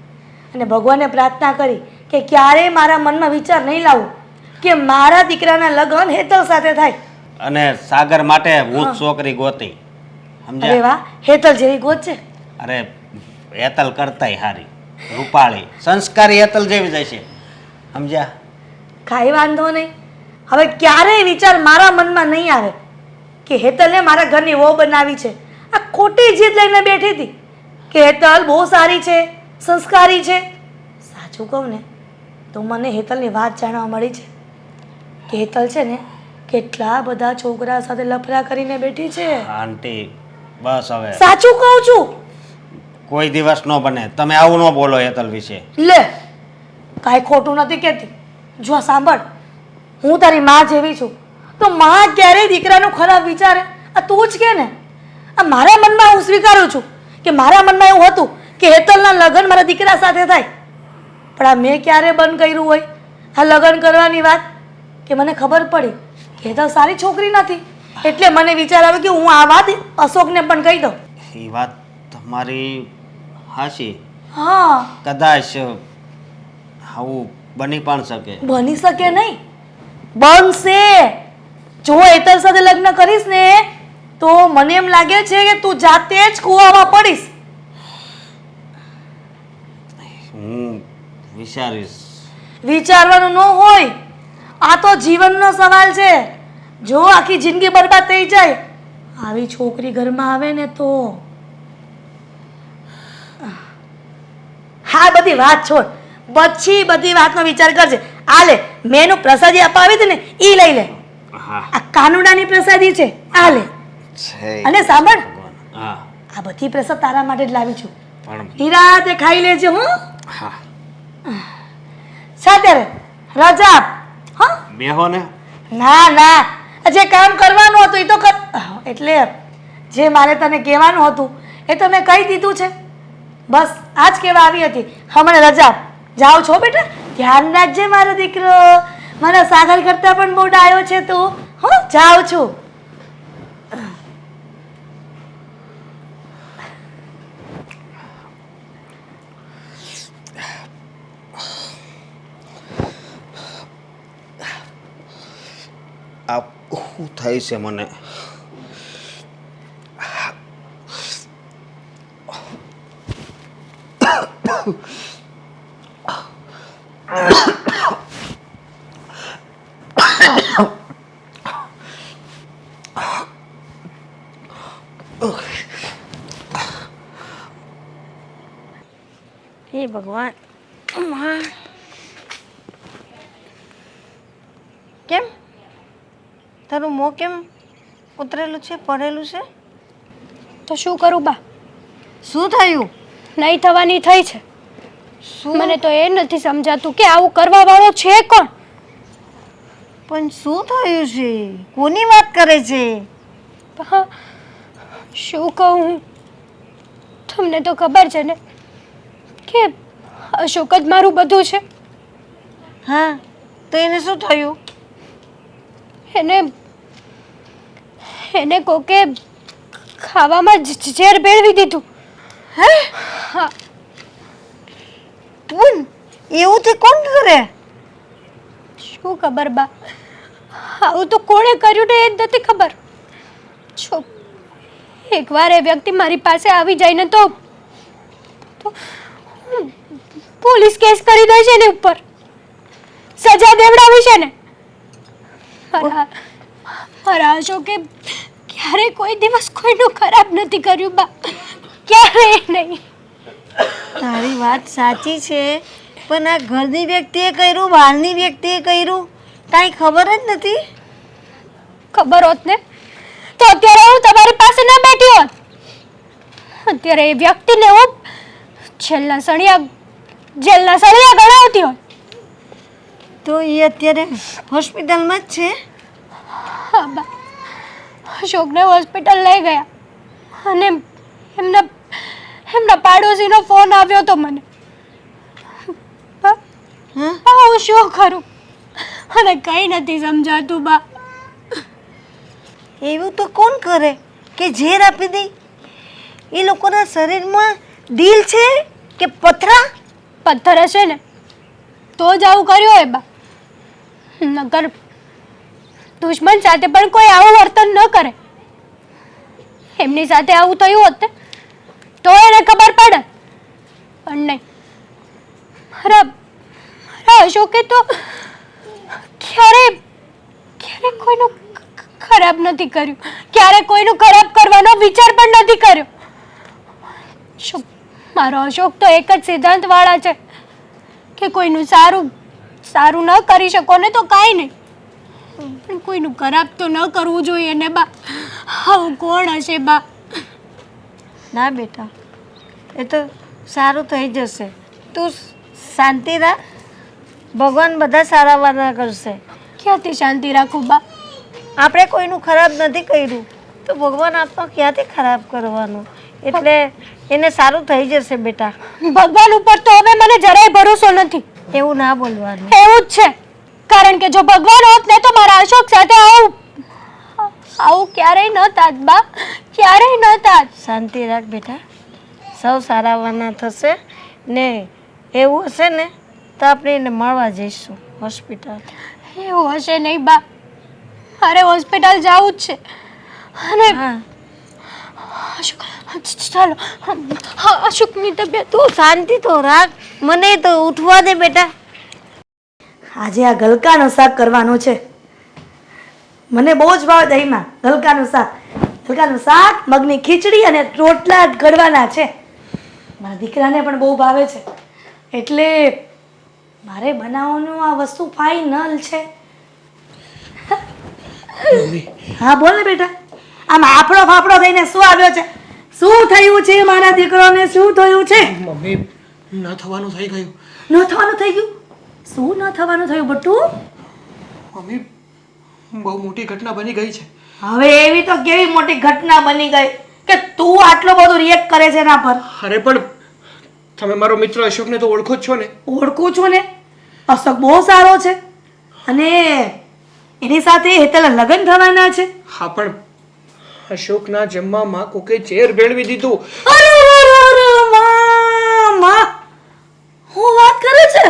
અને ભગવાનને પ્રાર્થના કરી કે ક્યારેય મારા મનમાં વિચાર નહીં લાવું કે મારા દીકરાના લગ્ન હેતલ સાથે થાય. અને સાગર માટે હું જ છોકરી ગોતી. અરે સમજ્યા? વાહ, હેતલ જેવી ગોત છે. અરે હેતલ કરતાય હારી, રૂપાળી, સંસ્કારી હેતલ જેવી જાય છે. સમજ્યા? કાંઈ વાંધો નહીં, હવે ક્યારેય વિચાર મારા મનમાં નહીં આવે કે હેતલને મારા ઘરની વહુ બનાવી છે. આ ખોટી જીદ લઈને બેઠી હતી કે હેતલ બહુ સારી છે, સંસ્કારી છે. સાચું કહું ને તો મને હેતલની વાત જાણવા મળી છે કે હેતલ છે ને કેટલા બધા છોકરા સાથે લફડા કરીને બેઠી છે. આંટી બસ હવે સાચું કહું છું. કોઈ દિવસ ન બને. તમે આવું ન બોલો હેતલ વિશે. લે, કાંઈ ખોટું નથી કહેતી. જો સાંભળ, હું તારી માં જેવી છું, તો માં ક્યારેય દીકરાનું ખરાબ વિચારે? આ તું જ કે ને. આ મારા મનમાં હું સ્વીકારું છું કે મારા મનમાં એવું હતું કે હેતલના લગ્ન મારા દીકરા સાથે થાય, પણ આ મેં ક્યારે બંધ કર્યું હોય આ લગ્ન કરવાની વાત? કે મને ખબર પડી કે હેતલ સારી છોકરી નથી, એટલે મને વિચાર આવ્યો કે હું આ વાત અશોકને પણ કહી દઉં. એ વાત તમારી હાચી. હા, કદાચ આવું બની પણ શકે. બની શકે નહીં, બનશે. જો હેતલ સાથે લગ્ન કરીશ ને તો મને એમ લાગે છે કે તું જાતે જ કૂવામાં પડીશ. હું વિચારીશ. વિચારવાનું ન હોય, આ તો જીવનનો સવાલ છે. જો આખી જિંદગી બરબાદ થઈ જાય આવી છોકરી ઘરમાં આવે ને તો. હા, બધી વાત છોડ, પછી બધી વાતનો વિચાર કરજે. આ લે, મેં એનું પ્રસાદી અપાવી હતી ને એ લઈ લે. હા આ કાનુડાની પ્રસાદી છે, આ લે. છે. અને સાંભળ, હા આ બધી પ્રસાદ તારા માટે જ લાવી છું, પણ નિરાતે ખાઈ લેજે. હું હા સાથે રજા આપ. હા, બેહો ને. ના ના, જે કામ કરવાનું હતું એ તો કર. એટલે જે મારે તને કહેવાનું હતું એ તો મેં કહી દીધું છે. બસ આ જ કહેવા આવી હતી. હમણાં રજા આપ. જાઓ છો બેટા, ધ્યાન રાખજે મારો દીકરો. મારા સાગર કરતા પણ બહુ ડાયો છે તું. હું જાઉં છું. આ શું થાય છે મને? હે ભગવાન, કેમ તારું મોં કેમ ઉતરેલું છે, પડેલું છે? તો શું કરું બા, શું થયું? નહીં થવાની થઈ છે. શું? મને તો એ નથી સમજાતું કે આવું કરવા વાળો છે કોણ. પણ શું થયું છે? કોની વાત કરે છે? હા, શું કહું, તમને તો ખબર છે ને કે અશોક જ મારું બધું છે. હા, તો એને શું થયું? એને કોકે ખાવામાં ઝેર ભેળવી દીધું. હે? હા, તું એવું તે કોણ કરે? શું ખબર બા, આવું તો કોણે કર્યું ને એ જ નથી ખબર. જો એકવાર એ વ્યક્તિ મારી પાસે આવી જાય ને તો હું પોલીસ કેસ કરી દઈશ એની ઉપર, સજા દેવડાવી છે ને. મારા અશોકે ક્યારે કોઈ દિવસ કોઈનું ખરાબ નથી કર્યું બા, ક્યારેય નહીં. તારી વાત સાચી છે, પણ આ ઘરની વ્યક્તિએ કર્યું, બહારની વ્યક્તિએ કર્યું, કાંઈ ખબર જ નથી. ખબર હોત ને તો અત્યારે હું તમારી પાસે ના બેઠી હોત. અત્યારે એ વ્યક્તિને હું જેલના સળિયા ગણાવતી હોત. તો એ અત્યારે હોસ્પિટલમાં જ છે? હા બા, અશોકને હોસ્પિટલ લઈ ગયા અને એમના પાડોશીનો ફોન આવ્યો તો મને. હું શું કરું અને કંઈ નથી સમજાતું બા. એવું તો કોણ કરે કે ઝેર આપી દે? એ લોકોના શરીરમાં દિલ છે કે પથરા? પથ્થર હશે ને તો જ આવું કર્યું હોય બા, નકર દુશ્મન સાથે પણ કોઈ આવું વર્તન ન કરે. એમની સાથે આવું થયું હોત ને તો એને ખબર પડે, પણ નહીં. મારા અશોકે તો ક્યારે કોઈનું ખરાબ નથી કર્યું, ક્યારે કોઈનું ખરાબ કરવાનો વિચાર પણ નથી કર્યો. મારો અશોક તો એક જ સિદ્ધાંત વાળા છે કે કોઈનું સારું ન કરી શકો ને તો કાંઈ નહીં, પણ કોઈનું ખરાબ તો ન કરવું જોઈએ ને બા. આવું કોણ હશે બા? ના બેટા, એ તો સારું થઈ જશે. તું શાંતિ રાખ, ભગવાન બધા સારા વાના કરશે. ક્યાંથી શાંતિ રાખું બા? આપણે કોઈનું ખરાબ નથી કર્યું તો ભગવાન આપણો ક્યાંથી ખરાબ કરવાનું? એટલે એને સારું થઈ જશે બેટા. ભગવાન ઉપર તો હવે મને જરાય ભરોસો નથી. એવું ના બોલવાનું. એવું જ છે, કારણ કે જો ભગવાન હોત ને તો મારા અશોક સાથે આવું ક્યારેય ન થાત બા, ક્યારેય ન થાત. શાંતિ રાખ બેટા, સૌ સારા વાના થશે ને. એવું હશે ને તો આપણે એને મળવા જઈશું હોસ્પિટલ. એવું હશે નહીં બા, મારે હોસ્પિટલ જવું જ છે. અને હા, ચાલો, અશોકની તબિયત તું શાંતિ તો રાખ, મને તો ઉઠવા દે બેટા. આજે આ ગલકાનું શાક કરવાનું છે. મને બહુ જ ભાવે દહીંમાં ગલકાનું શાક. ગલકાનું શાક, મગની ખીચડી અને રોટલા ઘડવાના છે. મારા દીકરાને પણ બહુ ભાવે છે, એટલે મારે બનાવવાનું આ વસ્તુ ફાઇનલ છે. હા બોલ ને બેટા, આમ આપણો ફાફડો થઈને શું આવ્યો છે? શું થયું છે મારા દીકરાને? શું થયું છે? મમ્મી ન થવાનું થઈ ગયું. ન થવાનું થઈ ગયું? શું ન થવાનું થયું બટુ? મમ્મી બહુ મોટી ઘટના બની ગઈ છે. હવે એવી તો કેવી મોટી ઘટના બની ગઈ કે તું આટલો બધો રિએક્ટ કરે છે એના પર? અરે પણ તમે મારો મિત્ર અશોકને તો ઓળખો જ છો ને? ઓળખું છું ને, અશોક બહુ સારો છે અને એની સાથે હેતલના લગ્ન થવાના છે. હા પણ અશોકના જમવામાં કોકે ઝેર ભેળવી દીધું. હું વાત કરે છે?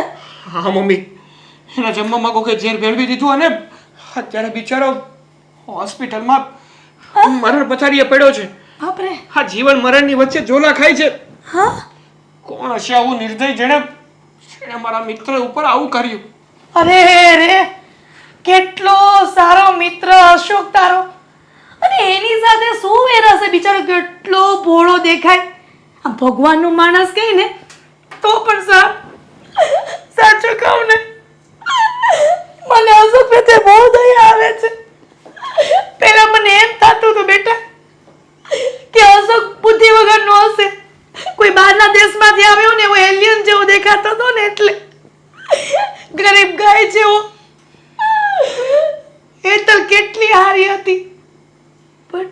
હા મમ્મી, એના જમવામાં કોકે ઝેર ભેળવી દીધું અને અત્યારે બિચારો હોસ્પિટલમાં મરણ પથારીએ પડ્યો છે. બાપરે. હા, જીવન મરણની વચ્ચે ઝોલા ખાય છે. હા, કોણ હશે આવું નિર્દય જેણે મારા મિત્ર ઉપર આવું કર્યું? અરે રે, કેટલો સારો મિત્ર અશોક તારો, અને એની સાથે શું વેર હશે? બિચારો કેટલો ભોળો દેખાય. આ ભગવાનનું માણસ કહે ને તો પણ સાચું કહું ને, મને અશોક પ્રત્યે બહુ દયા આવે છે. પેલા મને એમ થતું હતું બેટા કે અશોક બુદ્ધિ વગરનો હશે, કોઈ બહારના દેશમાંથી આવ્યો ને એવો એલિયન જેવો દેખાતો હતો ને, એટલે ગરીબ ગાય જેવો. એ તો કેટલી હારી હતી. પણ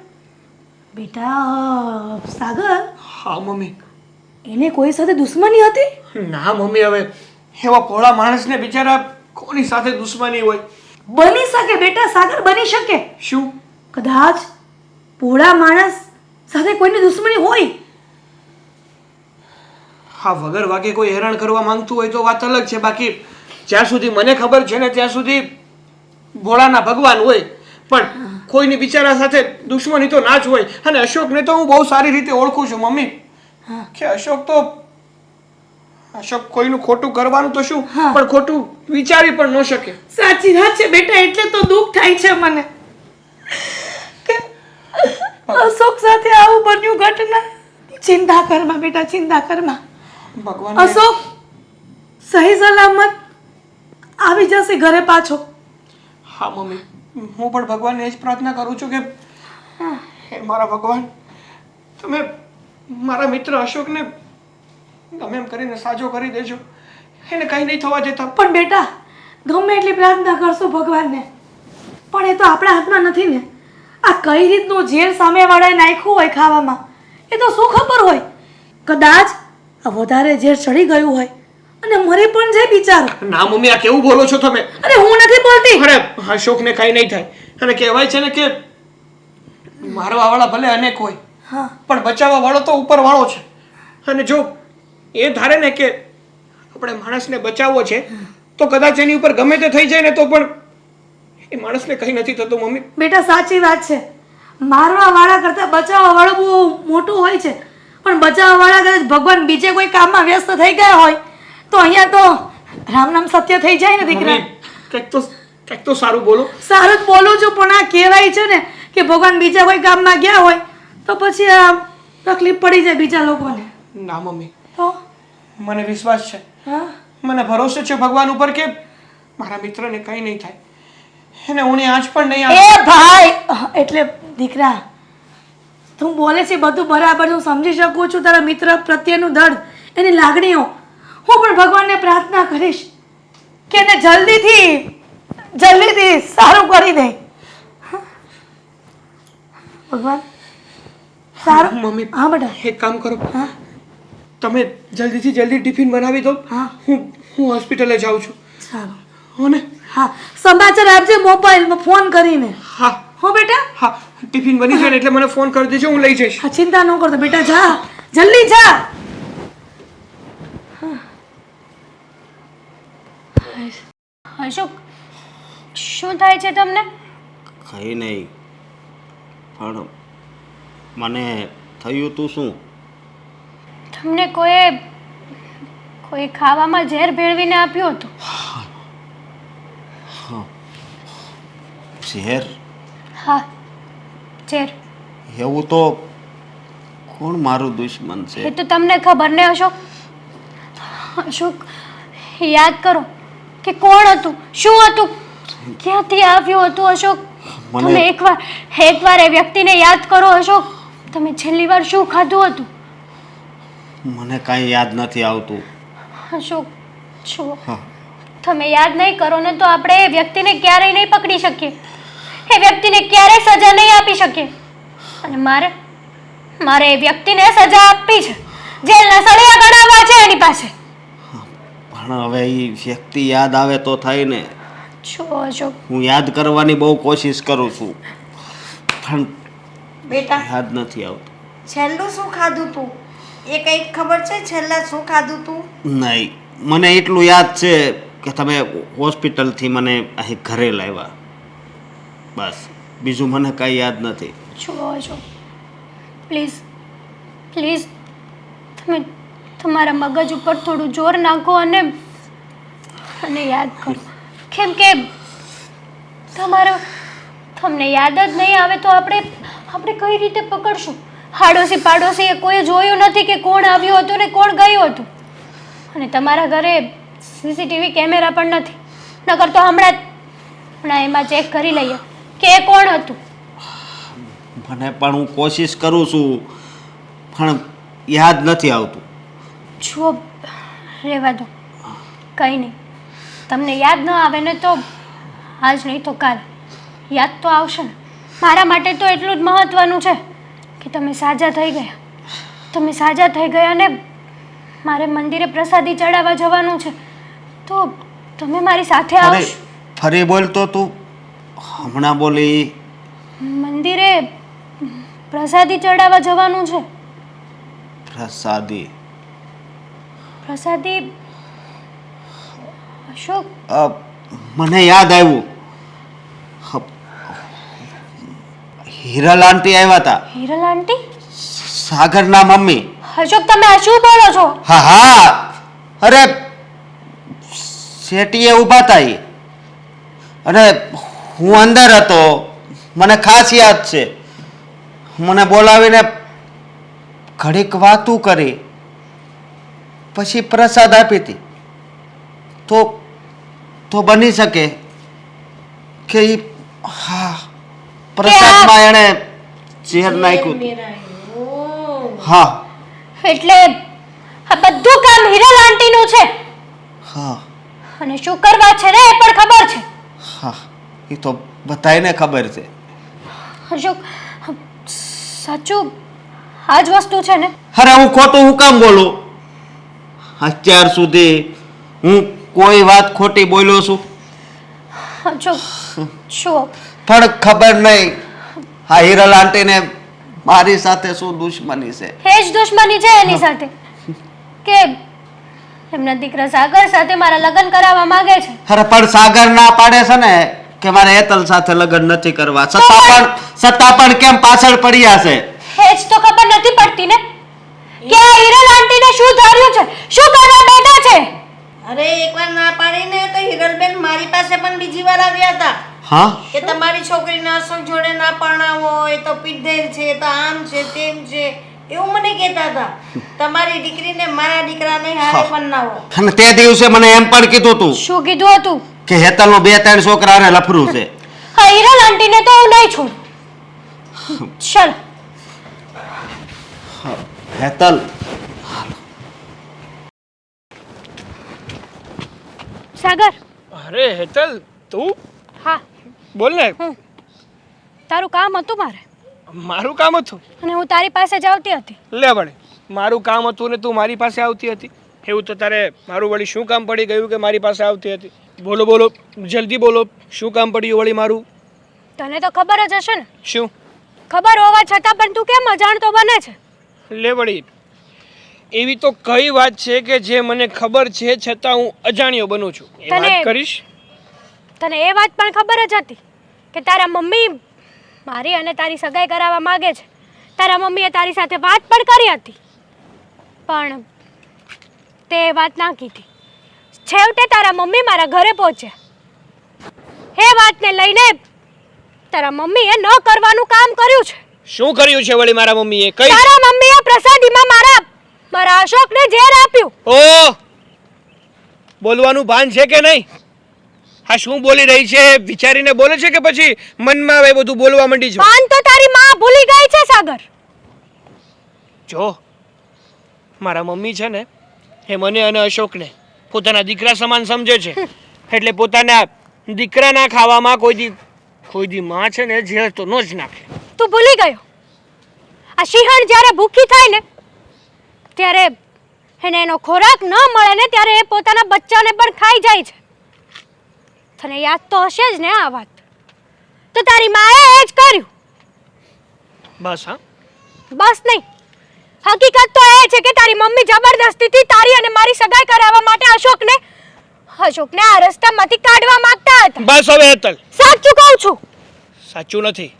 બેટા સાગર, હા મમ્મી. એને કોઈ સાથે દુશ્મની હતી? ના મમ્મી, હવે એવા ભોળા માણસને બિચારા કોની સાથે દુશ્મની હોય? બની શકે બેટા સાગર, બની શકે. શું? કદાચ ભોળા માણસ સાથે કોઈની દુશ્મની હોય. હા, વગર વાગે કોઈ હેરાન કરવા માંગતું હોય તો વાત અલગ છે. બાકી જ્યાં સુધી મને ખબર છે ને ત્યાં સુધી ભોળાના ભગવાન હોય, પણ કોઈની બિચારા સાથે દુશ્મની તો ના જ હોય. અને અશોકને તો હું બહુ સારી રીતે ઓળખું છું મમ્મી, કે અશોક કોઈનું ખોટું કરવાનું તો શું, પણ ખોટું વિચારી પણ ન શકે. સાચી વાત છે બેટા, એટલે તો દુઃખ થાય છે મને કે અશોક સાથે આવું બન્યું ઘટના. ચિંતા કરમાં બેટા, ચિંતા કરમાં. ભગવાન અશોક સહી સલામત આવી જશે ઘરે પાછો. હા મમ્મી, હું પણ ભગવાનને એ જ પ્રાર્થના કરું છું કે હે મારા ભગવાન, તમે મારા મિત્ર અશોકને ગમે એમ કરીને સાજો કરી દેજો, એને કંઈ નહીં થવા દેતા. પણ બેટા ગમે એટલી પ્રાર્થના કરશો ભગવાનને, પણ એ તો આપણા હાથમાં નથી ને. આ કઈ રીતનું ઝેર સામેવાળાએ નાખ્યું હોય ખાવામાં એ તો શું ખબર હોય. કદાચ આ વધારે ઝેર ચડી ગયું હોય અને મરી પણ જાય બિચારો. ના મમ્મી, આ કેવું બોલો છો તમે? અરે હું નથી બોલતી. અરે અશોકને કંઈ નહીં થાય. અને કહેવાય છે ને કે મારવા વાળા ભલે અનેક હોય, પણ બચાવવા વાળો તો ઉપર વાળો છે. અને જો એ ધારે ને કે આપણે માણસને બચાવવો છે તો કદાચ એની ઉપર ગમે તે થઈ જાય ને તો પણ એ માણસને કંઈ નથી થતું મમ્મી. બેટા સાચી વાત છે, મારવા વાળા કરતા બચાવવા વાળો બહુ મોટું હોય છે. પણ બચાવવા વાળા કદાચ ભગવાન બીજે કોઈ કામમાં વ્યસ્ત થઈ ગયા હોય તો અહીંયા તો રામ નામ સત્ય થઈ જાય ને દીકરા. કંઈક તો સારું બોલો. સારું જ બોલું છું, પણ આ કહેવાય છે ને કે ભગવાન બીજા કોઈ કામમાં ગયા હોય તો પછી આ તકલીફ પડી જાય બીજા લોકોને. ના મમ્મી, તો મને વિશ્વાસ છે, હા મને ભરોસો છે ભગવાન ઉપર કે મારા મિત્રને કંઈ નહીં થાય. એને હું આજ પણ નહીં આવે. એ ભાઈ એટલે દીકરા તું બોલે છે બધું બરાબર, હું સમજી શકું છું તારા મિત્ર પ્રત્યેનું દર્દ, એની લાગણીઓ. હું પણ ભગવાનને પ્રાર્થના કરીશ કે એને જલ્દીથી સારું કરી દે. ભગવાન સારું. મમ્મી, હા બેટા. એક કામ કરો, હા તમે જલ્દી ટિફિન બનાવી દો. હા. હું હોસ્પિટલે જાઉં છું. સારું. હો ને? હા સમાચાર આપજે મોબાઈલમાં ફોન કરીને. હા હો બેટા. હા, ટિફિન બની જાય ને એટલે મને ફોન કરી દેજો, હું લઈ જઈશ. હા ચિંતા ન કરતો બેટા, જા જલ્દી જા. અશોક, શું થાય છે તમને? કંઈ નહીં, પણ મને થયું તું શું? તમને કોઈ ખાવામાં ઝેર ભેળવીને આપ્યું હતું? ઝેર? હા, ઝેર. એવું તો કોણ મારું દુશ્મન છે? એ તો તમને ખબર ને અશોક. અશોક યાદ કરો કે કોણ હતું, શું હતું, ક્યાંથી આવ્યું હતું અશોક. તમે એકવાર એ વ્યક્તિને યાદ કરો અશોક. તમે છેલ્લી વાર શું ખાધું હતું? મને કાંઈ યાદ નથી આવતું. અશોક જુઓ, તમે યાદ નહીં કરો ને તો આપણે એ વ્યક્તિને ક્યારેય નહીં પકડી શકીએ, એ વ્યક્તિને ક્યારેય સજા નહીં આપી શકીએ. અને મારે એ વ્યક્તિને સજા આપવી છે, જેલના સળિયા કઢાવવા છે એની પાસે. પણ હવે એ વ્યક્તિ યાદ આવે તો થાય ને. જો અશોક, હું યાદ કરવાની બહુ કોશિશ કરું છું, પણ બેટા યાદ નથી આવતું. છેલ્લું શું ખાધું તું એ કંઈક ખબર છે? છેલ્લા શું ખાધું તું? નહીં, મને એટલું યાદ છે કે તમે હોસ્પિટલથી મને અહીં ઘરે લાવ્યા, બસ. બીજું મને કાંઈ યાદ નથી. જો અશોક, પ્લીઝ તમે તમારા મગજ ઉપર થોડું જોર નાખો અને યાદ કરો. કેમ કે તમને યાદ જ નહીં આવે તો આપણે કઈ રીતે પકડશું? આડોશી પાડોશીએ કોઈ જોયું નથી કે કોણ આવ્યું હતું ને કોણ ગયું હતું. અને તમારા ઘરે સીસીટીવી કેમેરા પણ નથી, નકર તો હમણાં એમાં ચેક કરી લઈએ કે એ કોણ હતું. મને પણ હું કોશિશ કરું છું, પણ યાદ નથી આવતું. જો રહેવા દો, કંઈ નહીં. તમને યાદ ન આવે ને તો આજ નહીં તો કાલ યાદ તો આવશે ને. મારા માટે તો એટલું જ મહત્ત્વનું છે કે તમે સાજા થઈ ગયા. તમે સાજા થઈ ગયા ને મારે મંદિરે પ્રસાદી ચડાવવા જવાનું છે, તો તમે મારી સાથે આવશો. ફરી બોલતો તું, હમણાં બોલી. મંદિરે પ્રસાદી ચડાવવા જવાનું છે. પ્રસાદી? પ્રસાદી અશોક મને યાદ આવ્યું. હિરલ આંટી આવ્યા હતા, હિરલ આંટી? સાગરના મમ્મી. અશોક તમે આ શું બોલો છો? હા હા, અરે શેટીએ ઊભા હતા ઈ. અને હું અંદર હતો, મને ખાસ યાદ છે. મને બોલાવીને ઘડીક વાતું કરી, પછી પ્રસાદ આપી હતી. તો બની શકે કે ઈ હા પ્રસાદમાં એણે ઝેર નાખ્યું હતું. હા એટલે આ બધું કામ હિરલ આંટીનું છે હા અને શું કરવા છે ને એ પણ ખબર છે. હા, એ તો બધાયને ખબર છે. અશોક સાચું આ જ વસ્તુ છે ને? અરે હું ખોટું હું કામ બોલું? અત્યાર સુધી હું કોઈ વાત ખોટી બોલ્યો છું? અશોક શું? પણ ખબર નહીં આ હિરલ આંટીને મારી સાથે શું દુશ્મની છે. એ જ દુશ્મની છે એની સાથે કે એમના દીકરા સાગર સાથે મારા લગ્ન કરાવવા માંગે છે. અરે પણ સાગર ના પાડે છે ને કે મારે હેતલ સાથે લગ્ન નથી કરવા, છતાં પણ કેમ પાછળ પડ્યા છે? એ જ તો ખબર નથી પડતી ને કે આ હિરલ આંટીને શું ધાર્યું છે, શું કરવા બેઠા છે. અરે એકવાર ના પાડીને તો હિરલબેન મારી પાસે પણ બીજી વાર આવ્યા હતા હા કે તમારી છોકરીને અશોક જોડે ના પરણાવો, એ તો પીધેર છે, એ તો આમ છે તેમ છે, એવું મને કહેતા હતા. તમારી દીકરીને મારા દીકરાને હારે પરણાવો. અને તે દિવસે મને એમ પણ કીધું તું શું કીધું હતું? કે હેતલનો 2-3 છોકરા હારે લફરું છે. હા, હિરલ આંટીને તો હું નહીં છોડું. ચાલ હેતલ સાગર. અરે હેતલ, તું? હા બોલ ને. તારું કામ હતું મારે મારું કામ હતું અને હું તારી પાસે જ આવતી હતી. લે વળી, મારું કામ હતું ને તું મારી પાસે આવતી હતી? એવું તો તારે મારું વળી શું કામ પડી ગયું કે મારી પાસે આવતી હતી? બોલો બોલો, જલ્દી બોલો, શું કામ પડ્યું વળી મારું? તને તો ખબર જ હશે ને. શું ખબર હોવા છતાં પણ તું કેમ અજાણતો બને છે? લે વળી, એવી તો કઈ વાત છે કે જે મને ખબર છે છતાં હું અજાણ્યો બનું છું? એ વાત કરીશ. તને એ વાત પણ ખબર જ હતી કે તારા મમ્મી મારી અને તારી સગાઈ કરાવવા માંગે છે. તારા મમ્મીએ તારી સાથે વાત પણ કરી હતી, પણ તે વાત ના કીધી. છેવટે તારા મમ્મી મારા ઘરે પહોંચ્યા. એ વાતને લઈને તારા મમ્મીએ ન કરવાનું કામ કર્યું છે. શું કર્યું છે વળી મારા મમ્મીએ? કઈ? તારા મમ્મીએ પ્રસાદીમાં મારા અશોકને ઝેર આપ્યું. ઓ, બોલવાનું ભાન છે કે નહીં? હા, શું બોલી રહી છે? વિચારીને બોલે છે કે પછી મનમાં આવે બધું બોલવા માંડી છે? ભાન તો તારી માં ભૂલી ગઈ છે સાગર. જો મારા મમ્મી છે ને એ મને અને અશોકને પોતાના દીકરા સમાન સમજે છે. એટલે પોતાના દીકરાના ખાવામાં કોઈ દી માં છે ને ઝેર તો ન જ નાખે. તું ભૂલી ગયો? આ સિંહણ જ્યારે ભૂખી થાય ને ત્યારે એને એનો ખોરાક ન મળે ને ત્યારે એ પોતાના બચ્ચાને પણ ખાઈ જાય છે. તને યાદ તો હશે જ ને આ વાત? તો તારી માએ એ જ કર્યું. બસ હા, બસ નહીં, હકીકત તો એ છે કે તારી મમ્મી જબરદસ્તીથી તારી અને મારી સગાઈ કરાવવા માટે અશોકને આ રસ્તામાંથી કાઢવા માંગતા હતા. બસ હવે હેતલ, સાચું કહું છું. સાચું નથી.